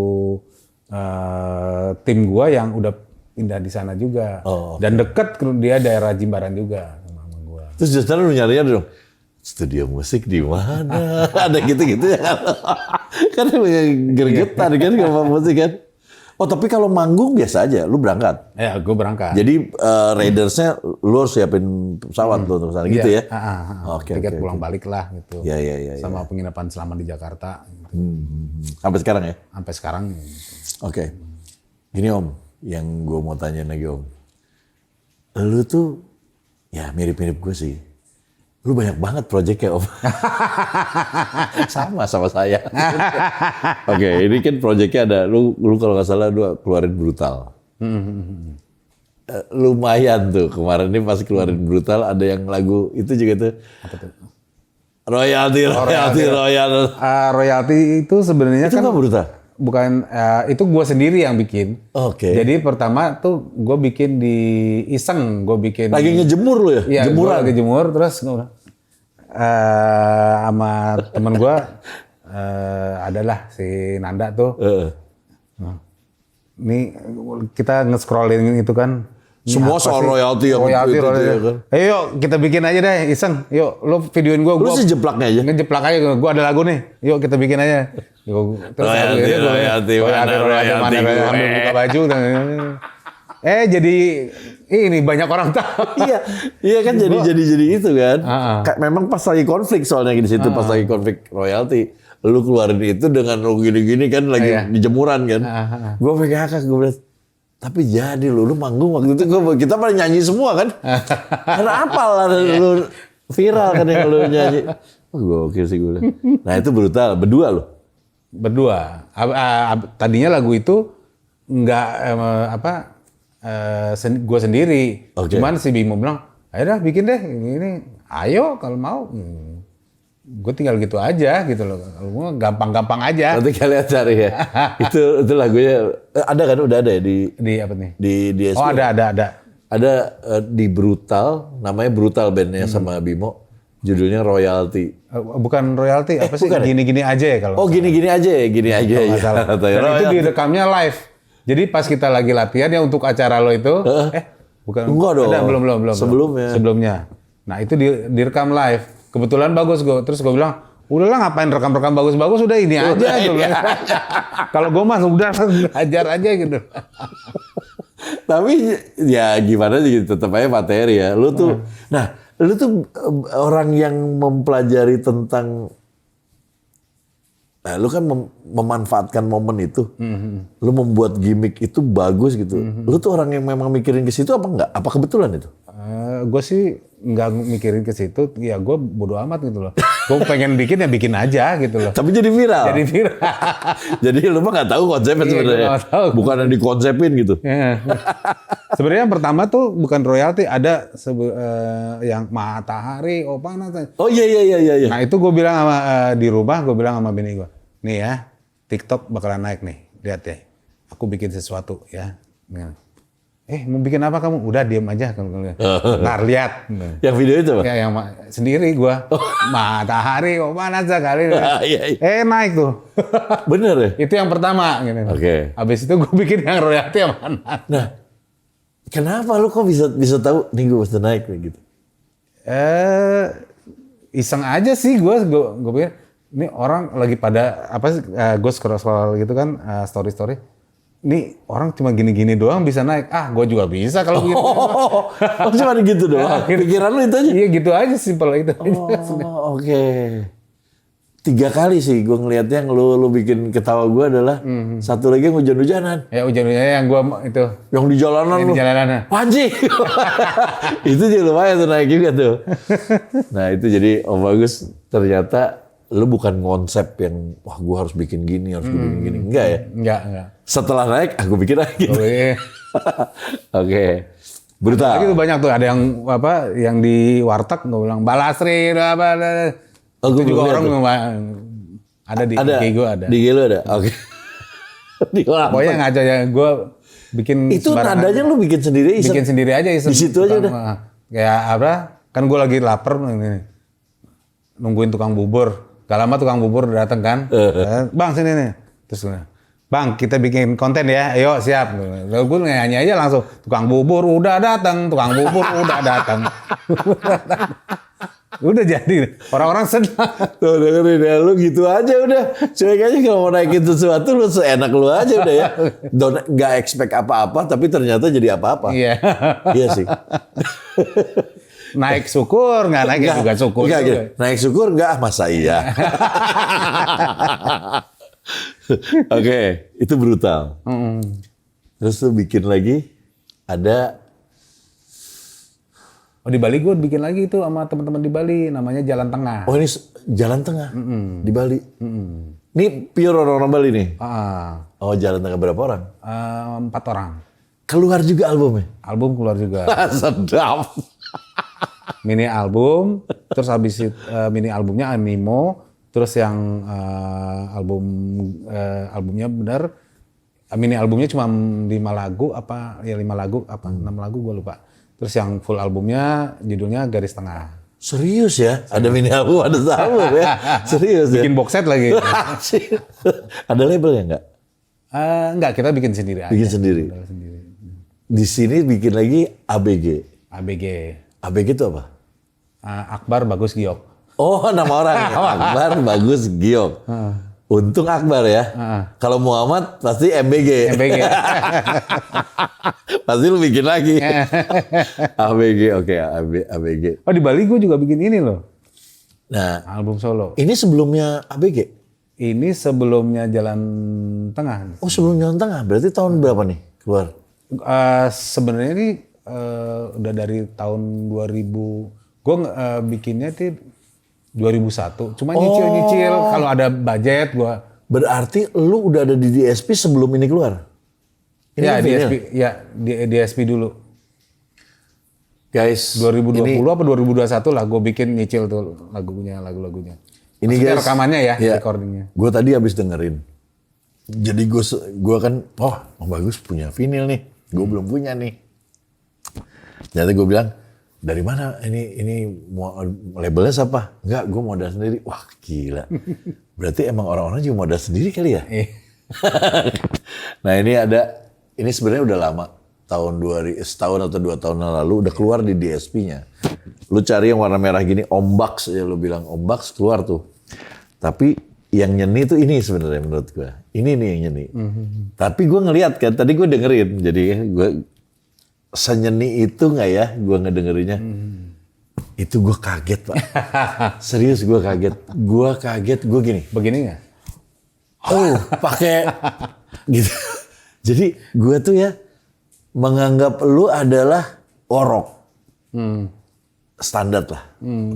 tim gua yang udah pindah di sana juga. Dan deket dia daerah Jimbaran juga sama gua. Terus di sana lu nyari dong. Studio musik di mana? Ada gitu-gitu ya. Kan gergetan kan sama musik kan. Oh tapi kalau manggung biasa aja, lu berangkat? Ya, gue berangkat. Jadi Raidersnya lu harus siapin pesawat tuh untuk sana gitu ya? Oke, tiket pulang balik lah gitu. Iya. Sama penginapan selama di Jakarta. Gitu. Sampai sekarang ya? Sampai sekarang. Oke. Gini Om, yang gue mau tanya lagi Om. Lu tuh ya mirip-mirip gue sih. Lu banyak banget proyeknya Om. sama saya. Oke, ini kan proyeknya ada. Lu kalau nggak salah lu keluarin Brutal. Lumayan tuh kemarin ini pas keluarin Brutal ada yang lagu itu juga tuh. Apa tuh? Royalty. Royalty itu sebenarnya Itu kan nggak Brutal? bukan itu gue sendiri yang bikin. Oke. Jadi pertama tuh gue bikin di iseng, gue bikin. Lagi ngejemur lu ya? Iya, gue Jemuran. lagi jemur terus sama temen gue adalah si Nanda tuh. Nih kita nge-scrollin itu kan. Ini Semua apa soal sih? royalty yang royalty. itu ya kan? Ayo yuk, kita bikin aja deh iseng. Yuk lu videoin gue. Lu sih jeplaknya aja? Ngejeplak aja, gue ada lagu nih. Yuk kita bikin aja. Terus Royalty mana ambil buka baju. Jadi ini banyak orang tahu. Iya kan jadi itu kan. Heeh. Memang pas lagi konflik soalnya di situ pas lagi konflik royalty. Lu keluarin itu dengan lu gini-gini kan lagi di jemuran kan. Gue pegang kakak gue bilang, tapi jadi lu manggung waktu itu kita pada nyanyi semua kan. Karena apal lah lu viral kan yang lu nyanyi. Gokil sih gue. Nah itu Brutal, berdua lu. Berdua. Tadinya lagu itu nggak gue sendiri. Oke. Cuman si Bimo bilang, ayo dah bikin deh ini. Ayo kalau mau. Gue tinggal gitu aja gitu loh. Kalau mau gampang-gampang aja. Nanti kalian cari ya. itu lagunya ada kan udah ada ya Di apa nih? di SP. Oh ada. Ada di Brutal, namanya Brutal bandnya sama Bimo. Judulnya Royalty. Bukan royalty, apa sih? bukan ya? Gini-gini aja ya kalau. Oh gini-gini aja ya, gini aja ya. nggak salah. Dan itu direkamnya live. Jadi pas kita lagi latihan ya untuk acara lo itu, bukan. Enggak dong. Ada, belum. Sebelumnya. Nah itu direkam live. Kebetulan bagus gue. Terus gue bilang, udahlah ngapain rekam-rekam bagus-bagus, udah ini aja. Kalau gue mah udah ajar aja gitu. Tapi ya gimana sih tetap aja materi ya. Lu tuh, lu tuh orang yang mempelajari tentang, lu kan memanfaatkan momen itu. Lu membuat gimmick itu bagus gitu. Lu tuh orang yang memang mikirin ke situ apa enggak? Apa kebetulan itu? Gue sih nggak mikirin ke situ, ya gue bodo amat gitu loh. Gue pengen bikin ya bikin aja gitu loh. Tapi jadi viral. Jadi lu mah nggak tahu konsepnya sebenarnya. Bukan yang dikonsepin gitu. Sebenarnya yang pertama tuh bukan royalty, ada yang matahari, panas. Oh iya. Nah itu gue bilang sama di rumah, gue bilang sama bini gue, nih ya TikTok bakalan naik nih, lihat ya. Aku bikin sesuatu ya. Mau bikin apa kamu? Udah diem aja. Ntar lihat. Yang video itu Pak? Ya yang sendiri gua. Matahari kok panas sekali. Iya. Naik tuh. Bener ya? Itu yang pertama. Gitu. Oke. Habis itu gua bikin yang royalty yang mana. Nah, kenapa lu kok bisa tahu nih gue pasti naik nih gitu? Iseng aja sih gua pikir ini orang lagi pada apa sih? Gue scroll gitu kan, story. Ini orang cuma gini-gini doang bisa naik. Ah, gue juga bisa kalau gitu. Oh, cuma gitu doang. Pikiran lu itu aja. Iya gitu aja, simpel itu. Oh, oke. 3 kali sih gue ngelihatnya yang lu bikin ketawa gue adalah satu lagi yang hujan-hujanan. Ya hujan-hujannya yang gue itu. Yang di jalanan Yang lu. di jalanan. Panji. Itu juga lumayan tuh naik juga tuh. Nah itu jadi Om Bagus ternyata lu bukan konsep yang wah gue harus bikin gini, harus bikin gini. Enggak ya? Enggak. Setelah naik aku bikin lagi. Oh, iya. Oke. Brutal. Lagi tuh banyak tuh, ada yang apa yang di warteg gue bilang Balasri apa. Oh, itu gua juga belum orang lihat ada di IG gue ada. Di IG lu ada? Oke. Di warteg. Pokoknya ngaca ya gue bikin Itu sembarangan. nadanya lu bikin sendiri iseng? Bikin sendiri aja iseng. Di situ aja udah? Kayak apa, kan gue lagi lapar nih, nungguin tukang bubur. Gak lama tukang bubur datang kan. Bang sini nih. Terus Bang kita bikin konten ya, ayo siap. Lalu gue nyanyi aja langsung, tukang bubur udah datang, tukang bubur udah datang. Udah jadi, orang-orang senang. Tuh dengerin ya, lu gitu aja udah. Cuek aja kalau mau naikin sesuatu lu seenak lu aja udah ya. Gak expect apa-apa tapi ternyata jadi apa-apa. Iya. Iya sih. Naik syukur, nggak naik ya juga syukur. Enggak, juga. gitu. Naik syukur enggak, masa iya. Oke, itu brutal. Terus lu bikin lagi ada Oh di Bali gue bikin lagi itu sama teman-teman di Bali, namanya Jalan Tengah. oh ini jalan tengah di Bali. Ini pure orang Bali nih. Oh jalan tengah berapa orang? 4 orang. Keluar juga albumnya? Album keluar juga. Sedap. Mini album, terus habis itu mini albumnya Animo, terus yang albumnya benar mini albumnya cuma 5 lagu apa ya 5 lagu apa 6 lagu gue lupa. Terus yang full albumnya judulnya Garis Tengah. Serius ya? Ada mini album, ada album ya? Serius ya? Bikin box set lagi. Ada labelnya enggak? Enggak, kita bikin sendiri aja. Bikin sendiri. Di sini bikin lagi ABG. ABG. ABG itu apa? Akbar Bagus Giok. Oh, nama orang. Akbar Bagus Giok. Untung Akbar ya. Kalau Muhammad pasti MBG. MBG. Pasti lu bikin lagi. ABG, oke, ABG. Oh di Bali gue juga bikin ini loh. Nah, Album solo. ini sebelumnya ABG? Ini sebelumnya Jalan Tengah. Oh, sebelum Jalan Tengah. Berarti tahun berapa nih keluar? Sebenarnya ini udah dari tahun 2000. Gue bikinnya tuh 2001. Cuma nyicil-nyicil. Kalau ada budget gue. Berarti lu udah ada di DSP sebelum ini keluar? Ini Ya kan DSP, vinyl? ya DSP dulu. Guys, 2020 ini, apa 2021 lah gue bikin nyicil tuh lagu-lagunya. ini Maksudnya guys, rekamannya ya, iya. recordingnya. Gue tadi habis dengerin. Jadi gue kan, oh Bagus punya vinyl nih. Gue belum punya nih. Ternyata gue bilang, dari mana ini mau labelnya siapa? Enggak, gue modal sendiri. Wah gila. Berarti emang orang-orang juga modal sendiri kali ya? Nah ini sebenarnya udah lama. Setahun atau 2 tahun yang lalu udah keluar di DSP-nya. Lu cari yang warna merah gini, Ombax ya lu bilang. Ombax keluar tuh. Tapi yang nyeni tuh ini sebenarnya menurut gue. Ini nih yang nyeni. Tapi gue ngeliat kan, tadi gue dengerin. Jadi gue senyeni itu nggak ya gue ngedengerinnya. Itu gue kaget Pak. Serius gue kaget. Gue gini. Begini nggak? Oh pakai gitu. Jadi gue tuh ya menganggap lu adalah rock. Standar lah.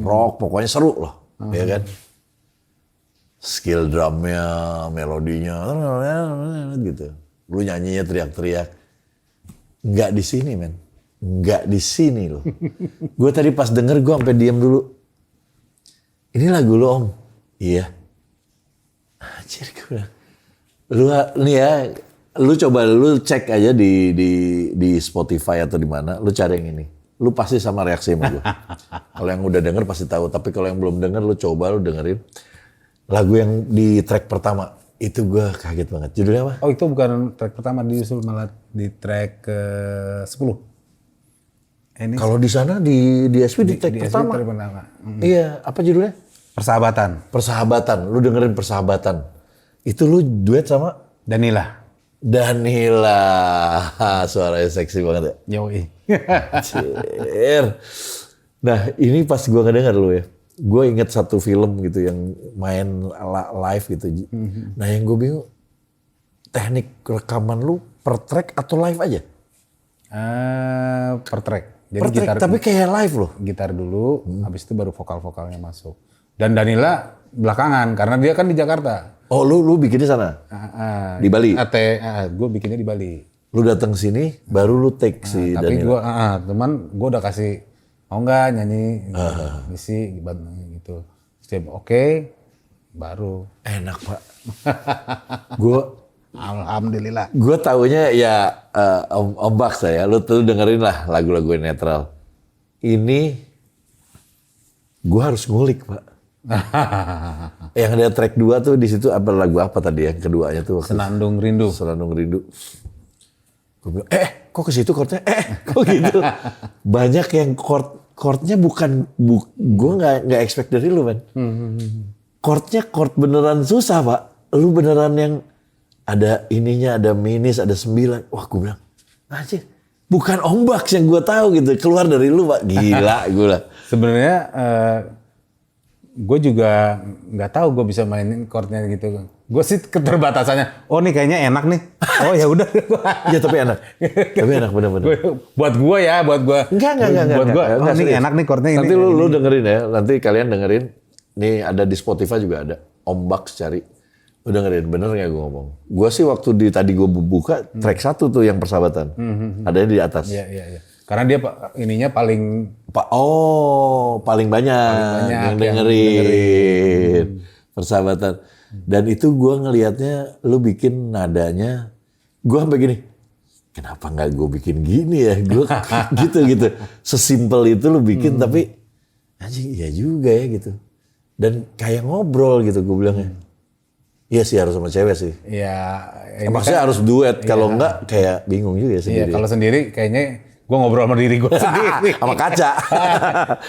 Rock pokoknya seru loh. Ya kan? Skill drumnya, melodinya, gitu. Lu nyanyinya teriak-teriak. Nggak di sini men. Nggak di sini loh. Gue tadi pas denger gue sampai diam dulu. Ini lagu lu Om. Iya. Anjir gue bilang. Lu nih ya, lu coba lu cek aja di Spotify atau di mana, lu cari yang ini. Lu pasti sama reaksi sama gue. Kalau yang udah denger pasti tahu, tapi kalau yang belum denger lu coba lu dengerin. Lagu yang di track pertama itu gue kaget banget. Judulnya apa? Oh itu bukan track pertama, disusul malah di track ke 10. Kalau di sana di DSP di track DSP pertama. track pertama. Iya, apa judulnya? Persahabatan. Lu dengerin Persahabatan. Itu lu duet sama Danila. Suaranya seksi banget ya. Yoi. Cir. Nah ini pas gue ngedenger lu ya, gue inget satu film gitu yang main live gitu. Nah yang gue bingung, teknik rekaman lu per track atau live aja? Per track. Jadi Per track, gitar, tapi kayak live loh. gitar dulu, habis itu baru vokal-vokalnya masuk. Dan Danila belakangan, karena dia kan di Jakarta. Oh lu bikinnya sana? Di Bali? Gue bikinnya di Bali. Lu datang sini, baru lu take si Tapi Danila. gue udah kasih, mau nggak nyanyi, ngisi gitu. Setiap oke, baru. Enak pak. Gue Alhamdulillah. taunya ya Om Baks ya, lu tuh dengerin lah lagu-lagu yang netral. Ini gue harus ngulik pak. Yang ada track 2 tuh di situ apa lagu apa tadi yang keduanya tuh? Senandung Rindu. Senandung Rindu. Gue bilang, kok ke situ chordnya? Kok gitu? Banyak yang chordnya bukan, gue nggak expect dari lu man. Chordnya chord beneran susah pak. Lu beneran yang ada ininya, ada minus, ada 9. Wah gue bilang, anjir, bukan Om Baks yang gue tahu gitu. Keluar dari lu pak, gila gue lah. Sebenarnya gue juga nggak tahu gue bisa mainin chordnya gitu. Gue sih keterbatasannya. Oh nih kayaknya enak nih. Oh ya udah. Ya tapi enak. Tapi enak bener-bener. Buat gue ya, buat gue. Enggak. Buat gue, oh Enggak, ini serius. enak nih chordnya ini. Nanti lu dengerin ya. Nanti kalian dengerin. Nih ada di Spotify juga ada. Om Baks cari. Lu dengerin. Bener gak gue ngomong? Gue sih waktu tadi gue buka track 1 tuh yang Persahabatan. Adanya di atas. Iya. Karena dia ininya paling Paling banyak yang dengerin Persahabatan. Dan itu gue ngelihatnya lu bikin nadanya, gue sampai gini, kenapa nggak gue bikin gini ya? Gue gitu. Sesimpel itu lu bikin tapi anjing iya juga ya gitu. Dan kayak ngobrol gitu gue bilangnya. Iya sih harus sama cewek sih. ya Maksudnya harus duet, kalau enggak kayak bingung juga Iya, sendiri. kalau sendiri kayaknya gue ngobrol sama diri gue sendiri. Sama kaca.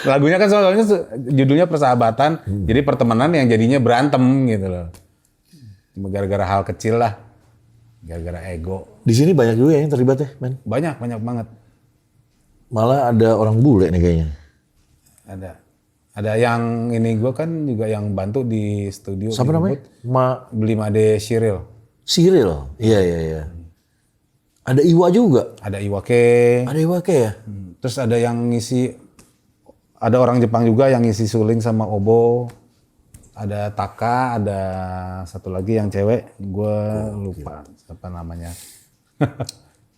Lagunya kan soalnya judulnya Persahabatan, jadi pertemanan yang jadinya berantem gitu loh. Cuma gara-gara hal kecil lah, gara-gara ego. Di sini banyak juga yang terlibat ya, men. Banyak banget. Malah ada orang bule nih kayaknya. Ada yang ini gue kan juga yang bantu di studio. Siapa namanya? Beli Made Cyril. Cyril. Iya. Ada Iwa juga. Ada Iwake. Ada Iwake ya? Terus ada yang ngisi, ada orang Jepang juga yang ngisi suling sama obo. Ada Taka, ada satu lagi yang cewek, gue lupa siapa namanya.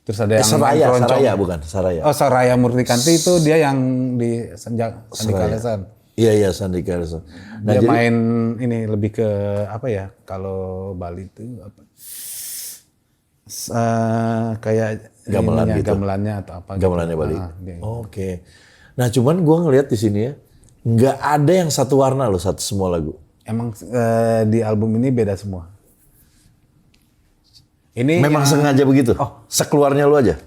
Terus ada yang Saraya bukan? Saraya. Oh, Saraya Murnikanti itu dia yang di Sandika Lesan. Iya, Sandika Lesan. Nah, Dia main ini lebih ke apa ya? Kalau Bali itu apa? Kayak Gamelan gitu. gamelannya atau apa? Gamelannya Bali. Dia. Oke. Nah, cuman gue ngeliat di sini ya, nggak ada yang satu warna loh, satu semua lagu. Emang di album ini beda semua. Ini Memang sengaja begitu. Sekeluarnya lu aja.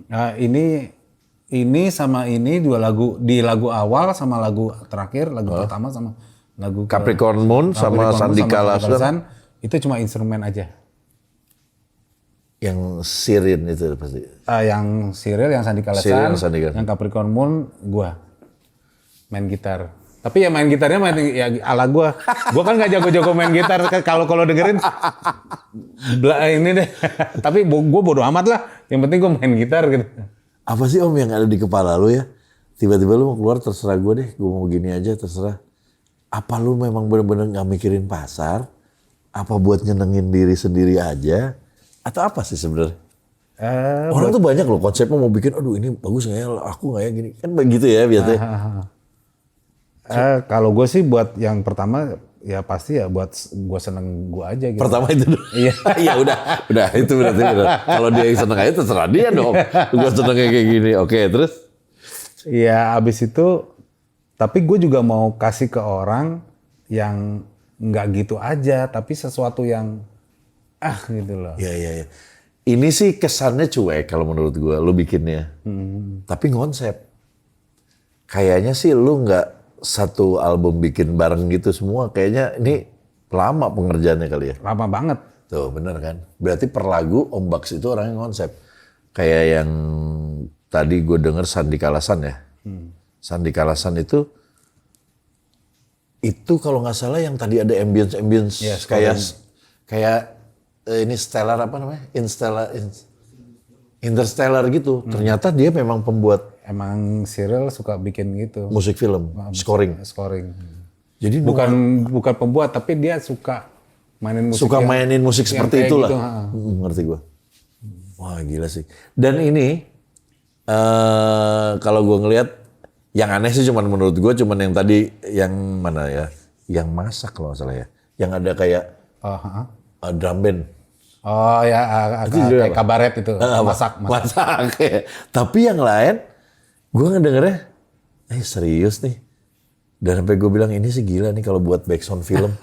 Nah, ini sama ini dua lagu, di lagu awal sama lagu terakhir, lagu pertama sama lagu Capricorn Moon sama Sandika Lasan. Itu cuma instrumen aja. Yang Sirin itu pasti. Yang Cyril, yang Sandika Cyril, Lesan, Sandika. yang Capricorn Moon, gua main gitar. Tapi ya main gitarnya main ya ala gua. Gua kan nggak jago-jago main gitar. Kalau dengerin ini deh. Tapi gua bodo amat lah. Yang penting gua main gitar gitu. Apa sih Om yang ada di kepala lu ya? Tiba-tiba lu mau keluar terserah gue deh. Gue mau gini aja terserah. Apa lu memang bener-bener gak mikirin pasar? Apa buat nyenengin diri sendiri aja? Atau apa sih sebenarnya? Orang tuh banyak loh konsepnya mau bikin, aduh ini bagus nggak ya, aku nggak ya gini. Kan begitu ya biasanya. Kalau gue sih buat yang pertama ya pasti ya buat gue seneng gue aja gitu. Pertama itu dulu. Iya. Iya udah itu berarti benar. Kalau dia yang seneng aja terserah dia dong. Gue seneng kayak gini. Oke, terus? Ya abis itu, tapi gue juga mau kasih ke orang yang nggak gitu aja, tapi sesuatu yang gitu loh. Iya. Ini sih kesannya cuek kalau menurut gue, lu bikinnya. Tapi konsep. Kayaknya sih lu nggak satu album bikin bareng gitu semua, kayaknya ini lama pengerjaannya kali ya. Lama banget. Tuh bener kan. Berarti per lagu Om Baks itu orangnya konsep. Kayak yang tadi gue denger Sandi Kalasan ya. Sandi Kalasan itu kalau nggak salah yang tadi ada ambience Iya, kayak ini stellar apa namanya? Interstellar gitu. Ternyata dia memang pembuat Emang Cyril suka bikin gitu. musik film, scoring. Jadi Bukan pembuat, tapi dia suka mainin musik. suka mainin musik yang seperti kayak itulah. gitu, Ngerti gue. Wah gila sih. Dan ini kalau gue ngelihat yang aneh sih cuman menurut gue cuman yang tadi yang mana ya? Yang masak kalau nggak salah ya. Yang ada kayak drum band. Oh ya, kayak kabaret itu. Masak. Masak. Tapi yang lain gue ngedengernya serius nih. Dan sampai gue bilang ini sih gila nih kalau buat backsound film.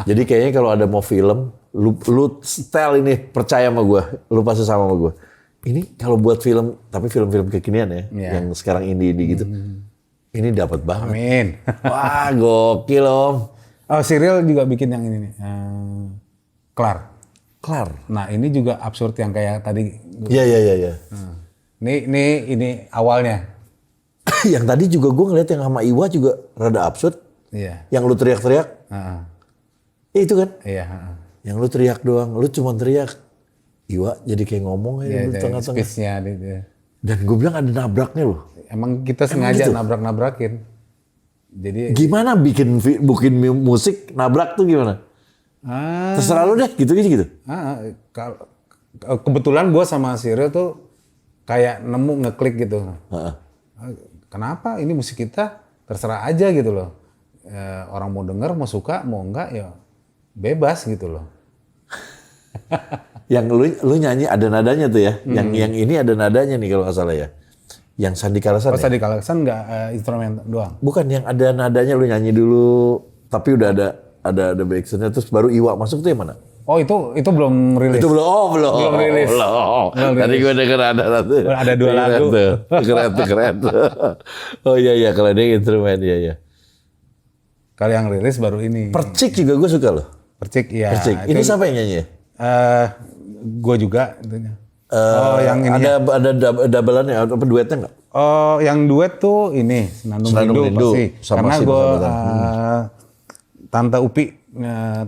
Jadi kayaknya kalau ada mau film, lu style ini percaya sama gue, lu pasti sama gue. Ini kalau buat film, tapi film-film kekinian ya, yang sekarang indie gitu, ini dapat banget. Amin. Wah gokil Om. Oh, Cyril juga bikin yang ini nih, Klar. Nah ini juga absurd yang kayak tadi. Iya. Ini awalnya. Yang tadi juga gue ngeliat yang sama Iwa juga rada absurd. Iya. Yang lu teriak-teriak. Itu kan? Iya. Yang lu teriak doang, lu cuma teriak. Iwa jadi kayak ngomong ya di tengah-tengah. Speech-nya. Dan gue bilang ada nabraknya loh. Emang kita sengaja gitu? nabrak-nabrakin. Jadi Gimana bikin musik nabrak tuh gimana? Terserah lu deh, gitu. Kebetulan gue sama Cyril tuh kayak nemu ngeklik gitu. Kenapa ini musik kita terserah aja gitu loh. Orang mau denger, mau suka, mau enggak ya bebas gitu loh. Yang lu nyanyi ada nadanya tuh ya. Yang ini ada nadanya nih kalau nggak salah ya. Yang Sandi Kalasan. Sandi Kalasan nggak instrumen doang. Bukan yang ada nadanya lu nyanyi dulu, tapi udah ada backsoundnya terus baru Iwa masuk tuh yang mana? Oh itu belum rilis. Itu belum. Belum rilis. Tadi gue denger ada tuh. Ada 2 lagu. Keren tuh. Oh iya kalau dia instrumen iya. Kalau yang rilis baru ini. Percik juga gue suka loh. Percik iya. Percik. Ini siapa yang nyanyi? Gue juga tentunya. Yang ini ada double-annya apa duetnya nggak? Oh, yang duet tuh ini Senandung Rindu pasti. Sama karena si gue Tante Upi,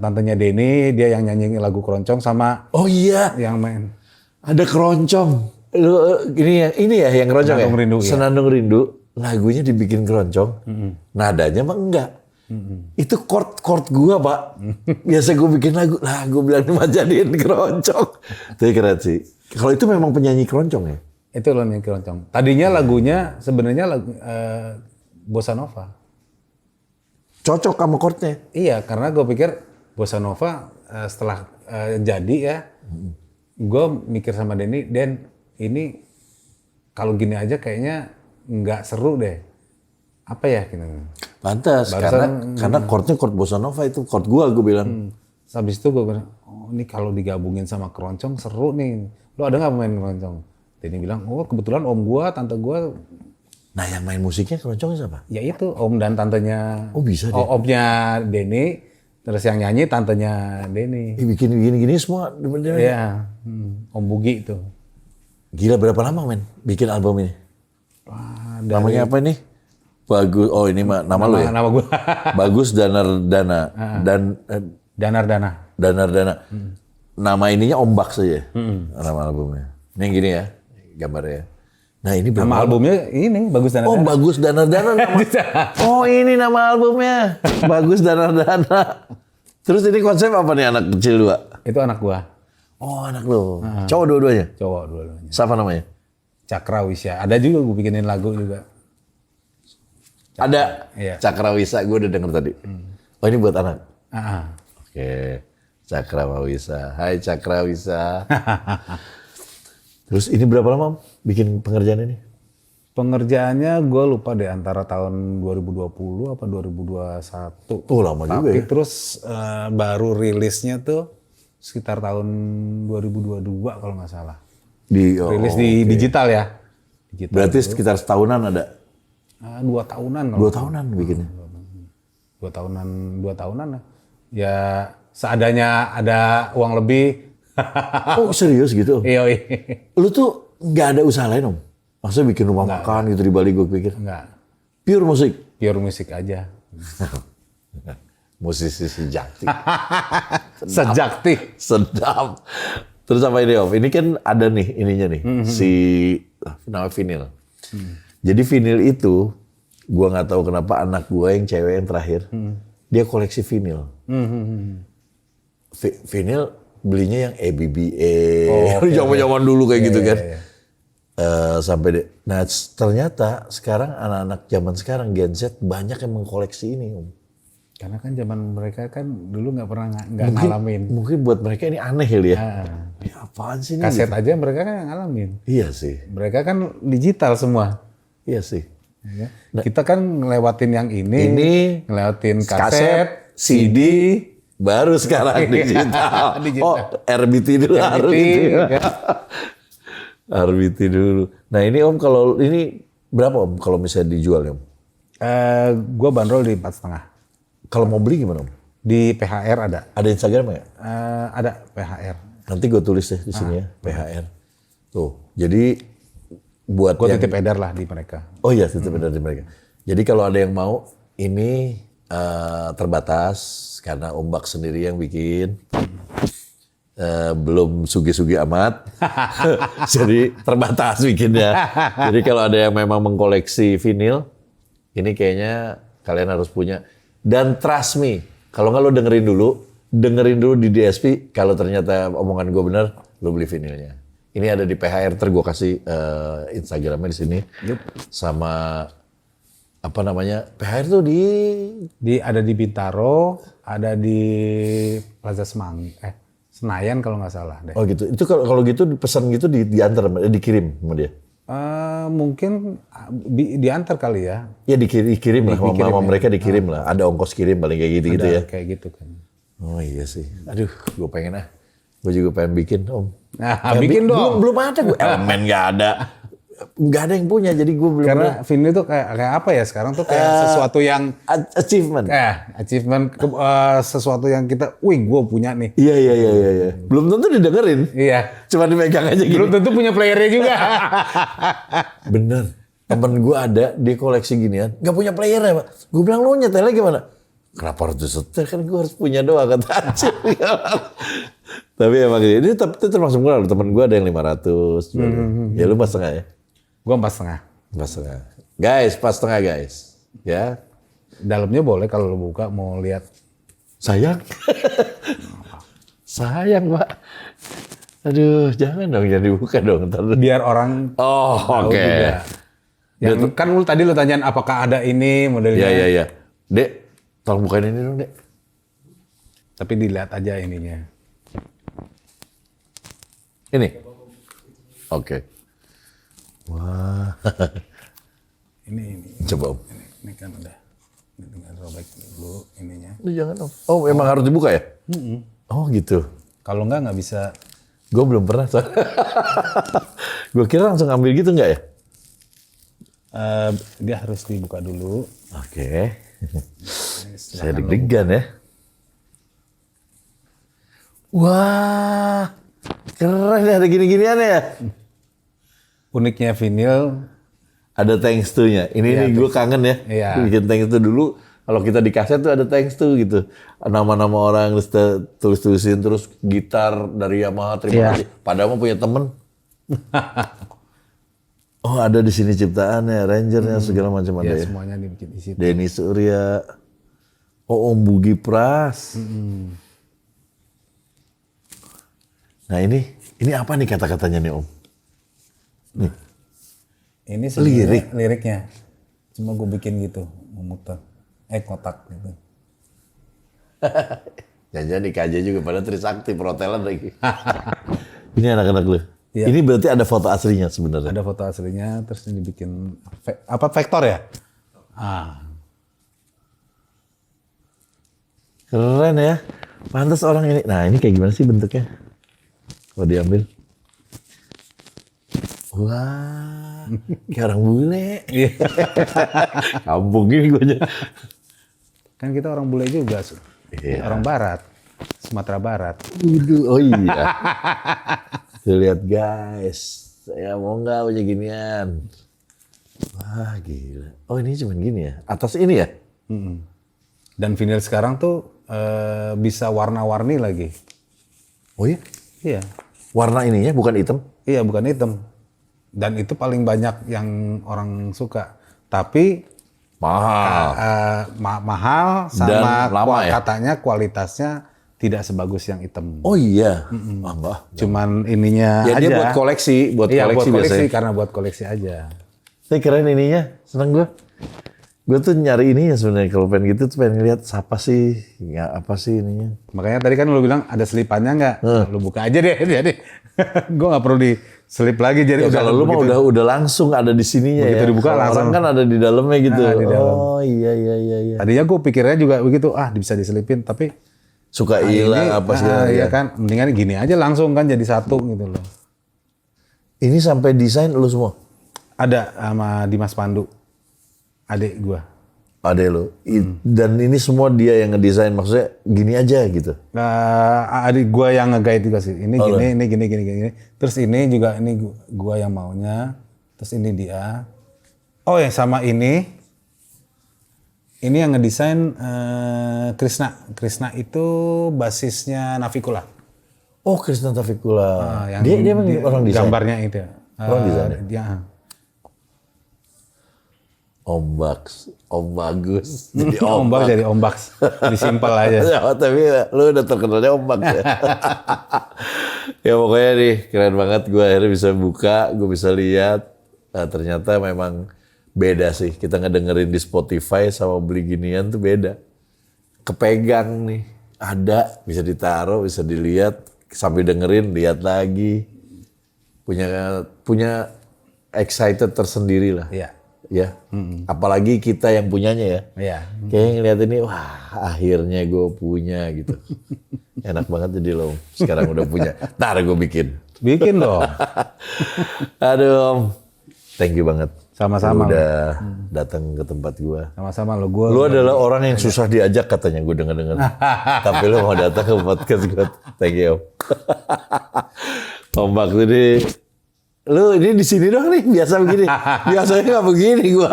tantenya Denny, dia yang nyanyi lagu Keroncong sama. Oh iya. Yang main. Ada Keroncong. Ini ya yang Keroncong Senandung ya? Rindu. Senandung Rindu. Lagunya dibikin Keroncong. Nadanya mah enggak. Itu chord gua Pak. Biasa gue bikin lagu. Lah gue bilang mah jadiin Keroncong. Tapi keren sih. Kalau itu memang penyanyi Keroncong ya? Itu loh yang Keroncong. Tadinya lagunya sebenarnya lagu bossa nova. Cocok sama chordnya. Iya, karena gue pikir bossa nova setelah jadi ya, gue mikir sama Denny, Den ini kalau gini aja kayaknya nggak seru deh. Apa ya? Gitu. Pantas, karena chordnya chord bossa nova itu chord gue bilang. Habis itu gue bilang, oh ini kalau digabungin sama keroncong seru nih. Lo ada nggak pemain keroncong? Denny bilang, oh kebetulan om gue, tante gue. Nah yang main musiknya keroncongnya siapa? Ya itu, om dan tantenya. Oh bisa deh. Omnya Denny, terus yang nyanyi tantenya Denny. Bikin gini-gini semua. Iya, Om Bugi itu. Gila berapa lama men bikin album ini? Wah, Namanya apa nih? Bagus. Oh ini mah nama lu ya? Nama gue. Bagus Danardana. Danardana. Nama ininya Om Baks saja. Nama albumnya. Ini yang gini ya gambarnya. Nah ini Nama albumnya ini Bagus Danardana. Oh Bagus Danardana. Oh ini nama albumnya. Bagus Danardana. Terus ini konsep apa nih anak kecil 2? Itu anak gua. Oh anak lu. Cowok dua-duanya? Cowok dua-duanya. Siapa namanya? Cakrawisya. Ada juga gue bikinin lagu juga. Ada. Iya. Cakrawisa, gue udah denger tadi. Oh ini buat anak? Ah. Oke. Cakrawisa. Hai Cakrawisa. Terus ini berapa lama Om, bikin pengerjaan ini? Pengerjaannya gue lupa deh antara tahun 2020 apa 2021. Oh lama juga ya. Tapi terus baru rilisnya tuh sekitar tahun 2022 kalau nggak salah. Rilis di digital ya. Digital Berarti sekitar setahunan ada? 2 tahunan. 2 tahunan bikinnya. 2 tahunan lah. Ya seadanya ada uang lebih. Oh serius gitu? Iya. Lu tuh nggak ada usaha lain om? Maksudnya bikin rumah makan gitu di Bali gue pikir? Enggak, Pure musik? pure musik aja. Musisi sejati. Sejakti. Sedap. Terus apa ini om? Ini kan ada nih ininya nih. Si nama vinil. Jadi vinil itu, gua nggak tahu kenapa anak gua yang cewek yang terakhir, dia koleksi vinil. Vinil belinya yang ABBA, zaman-zaman dulu kayak gitu kan. Nah ternyata sekarang anak-anak zaman sekarang Gen Z banyak yang mengkoleksi ini om. Karena kan zaman mereka kan dulu nggak pernah nggak ngalamin. Mungkin buat mereka ini aneh kali ya. Ya apaan sih ini? Kaset aja mereka kan yang ngalamin. Iya sih. Mereka kan digital semua. Iya sih. Ya. Kita kan ngelewatin yang ini ngelewatin kaset, CD, baru sekarang digital. Oh, RBT dulu. RBT dulu. Nah ini om kalau ini berapa om kalau misalnya dijual ya om? Gue bandrol di 4,5. Kalau mau beli gimana om? Di PHR ada. Ada Instagram ya? Ada PHR. Nanti gue tulis deh di sini ya, PHR. Tuh, jadi buat gue yang... titip edar lah di mereka. Oh iya, titip edar di mereka. Jadi kalau ada yang mau, ini terbatas karena Om Bak sendiri yang bikin. Belum sugi-sugi amat. Jadi terbatas bikinnya. Jadi kalau ada yang memang mengkoleksi vinil, ini kayaknya kalian harus punya. Dan trust me, kalau nggak lo dengerin dulu di DSP, kalau ternyata omongan gue benar, lo beli vinilnya. Ini ada di PHR, gue kasih Instagramnya di sini. Sama apa namanya, PHR tuh ada di Bintaro, ada di Plaza Senayan kalau nggak salah deh. Oh gitu, itu kalau gitu pesan gitu diantar, dikirim sama dia? Mungkin diantar kali ya. Ya dikirim lah, sama mereka dikirim lah. Ada ongkos kirim paling kayak gitu ya. Kayak gitu kan. Oh iya sih. Aduh, gue pengen Gue juga pengen bikin om. Nah, bikin dong. Belum ada gue. Elemen nggak ada. Nggak ada yang punya, jadi gue belum. Karena vinil tuh kayak apa ya sekarang tuh kayak sesuatu yang achievement. Achievement sesuatu yang kita, gue punya nih. Iya. Belum tentu didengerin. Iya. Cuma dipegang aja gitu. Belum tentu punya playernya juga. Bener. Temen gue ada, dia koleksi ginian. Nggak punya playernya, Pak. Gue bilang, lo nyetelnya gimana? Kenapa harus disetel? Kan gue harus punya doang, kata Acil. Tapi emang ini termasuk murah. Temen gue ada yang 500. Ya lu 4,5 ya? Gue 4,5. 4,5. Guys, 4,5 guys. Ya. Dalamnya boleh kalau lo buka mau lihat. Sayang. Sayang, Pak. Aduh, jangan dibuka dong. Ntar. Biar orang tahu juga. Yang kan tadi lo tanyain apakah ada ini modelnya. Iya. Dek, tolong bukain ini dong, Dek. Tapi dilihat aja ininya. Ini? Oke. Wah. Ini. Coba Om. Ini kan udah. Ini tinggal robek dulu ininya. Jangan Om. Oh, emang harus dibuka ya? Oh gitu. Kalau nggak bisa. Gue belum pernah. Gue kira langsung ambil gitu nggak ya? Dia harus dibuka dulu. Oke. Saya deg-degan ya. Wah, keren ya, ada gini-ginian ya. Uniknya vinil. Ada thanks to-nya. Ini gue kangen ya. Iya. Bikin thanks to dulu. Kalau kita di kaset tuh ada thanks to gitu. Nama-nama orang tulis-tulisin terus gitar dari Yamaha terima kasih. Padahal mau punya temen. Oh ada di sini ciptaannya, Rangernya segala macam ada ya. Semuanya dibikin di situ. Denny Surya. Oh Om Bugi Pras. Nah ini apa nih kata-katanya nih Om? Nih. Ini liriknya. Cuma gue bikin gitu, memutar. Kotak gitu. Jangan-jangan di KJ juga pada Trisakti, protelan lagi. Ini anak-anak lu. Iya. Ini berarti ada foto aslinya sebenarnya. Ada foto aslinya, terus dibikin vektor ya? Keren ya. Pantas orang ini. Nah ini kayak gimana sih bentuknya? Kalau diambil. Wah, kayak orang bule. Iya. Kampung gini gue aja. Kan kita orang bule juga, orang barat, Sumatera Barat. Oh iya. Tuh lihat guys, saya mau nggak punya ginian. Wah gila. Oh ini cuman gini ya, atas ini ya? Dan vinyl sekarang tuh bisa warna-warni lagi. Oh iya? Iya. Warna ininya bukan hitam? Iya, bukan hitam. Dan itu paling banyak yang orang suka. Tapi Mahal. mahal Dan sama lama ya? katanya kualitasnya tidak sebagus yang hitam. Oh iya? Ah, enggak. Cuman ininya Ya aja. dia buat koleksi, Iya, buat koleksi biasanya. karena buat koleksi aja. Tapi keren ininya, seneng gue. Gue tuh nyari ininya sebenarnya kalau pengen gitu tuh pengen lihat siapa sih, ya apa sih ininya. Makanya tadi kan lu bilang ada selipannya nggak? Lu buka aja deh. Jadi gue nggak perlu diselip lagi. Jadi Ya, kalau lu mah udah langsung ada di sininya Begitu ya. dibuka Kalau langsung. orang kan ada di dalamnya gitu. Nah, di dalam. Oh iya. Tadinya gue pikirnya juga begitu, bisa diselipin. Tapi Suka hilang apa sih? iya kan, mendingan gini aja langsung kan jadi satu gitu loh. Ini sampai desain lu semua? Ada sama Dimas Pandu, adik gua. Ada lo. Dan ini semua dia yang ngedesain, maksudnya gini aja gitu. Adik gua yang nge-guide juga sih. Ini gini. Terus ini juga ini gua yang maunya. Terus ini dia. Oh ya sama ini. Ini yang ngedesain Krishna. Krishna itu basisnya Navikula. Oh, Krishna Tafikula. Yang Dia memang orang desain. Gambarnya itu. Orang desain. Dia. Om Bagus. Jadi Ombak jadi ombak. Disimpel aja. Ya, tapi lu udah terkenalnya Ombak ya. Ya pokoknya nih keren banget, gue akhirnya bisa buka, gue bisa lihat. Nah, ternyata memang beda sih. Kita ngedengerin di Spotify sama beli ginian tuh beda. Kepegang nih. Ada, bisa ditaruh, bisa dilihat. Sambil dengerin, lihat lagi. Punya excited tersendiri lah. Iya. Ya, apalagi kita yang punyanya ya. Iya. Kayak ngeliat ini, wah akhirnya gue punya gitu. Enak banget jadi lo sekarang udah punya. Ntar gue bikin. Bikin dong. Aduh Om, thank you banget. Sama-sama. Lu udah datang ke tempat gue. Sama-sama lo. Gua Lu adalah orang yang susah diajak katanya, gue denger-denger. Tapi lu mau datang ke podcast gue. Thank you Om. Om Bak ini, lu ini di sini doang nih, biasa begini. Biasanya nggak begini gua.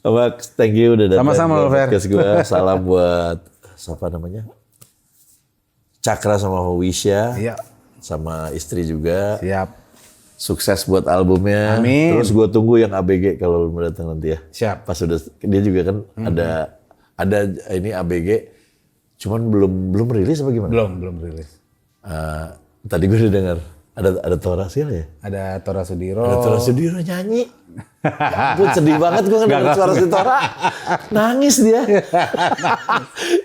Om Bak, thank you udah datang Sama-sama, ke Fer. podcast gua. Salam buat siapa namanya? Cakra sama Wisya. Iya. Sama istri juga. Siap. Sukses buat albumnya. Amin. Terus gue tunggu yang ABG kalau lu mau datang nanti ya. Siap. Pas udah dia juga kan ada ini ABG, cuman belum rilis apa gimana? Belum rilis. Tadi gue udah dengar ada Tora Sil ya. Ada Tora Sudiro. Ada Tora Sudiro nyanyi. Ya ampun, sedih banget gue ngedenger suara si Tora. Nangis dia.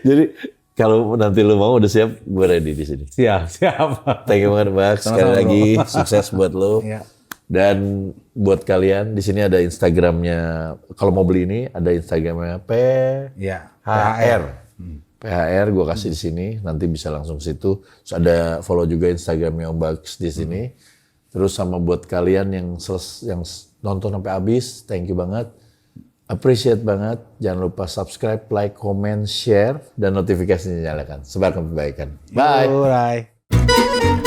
Jadi kalau nanti lu mau udah siap, gue ready di sini. Siap. Thank you banget, Bak. Sekali Sama-sama, lagi sukses buat lo. Iya. Dan buat kalian di sini ada Instagramnya. Kalau mau beli ini ada Instagramnya Iya. PHR. PHR gue kasih di sini. Nanti bisa langsung situ. Terus ada follow juga Instagramnya Om Bagus di sini. Terus sama buat kalian yang nonton sampai habis, thank you banget. Appreciate banget. Jangan lupa subscribe, like, comment, share, dan notifikasinya nyalakan. Sebarkan kebaikan. Bye. Bye.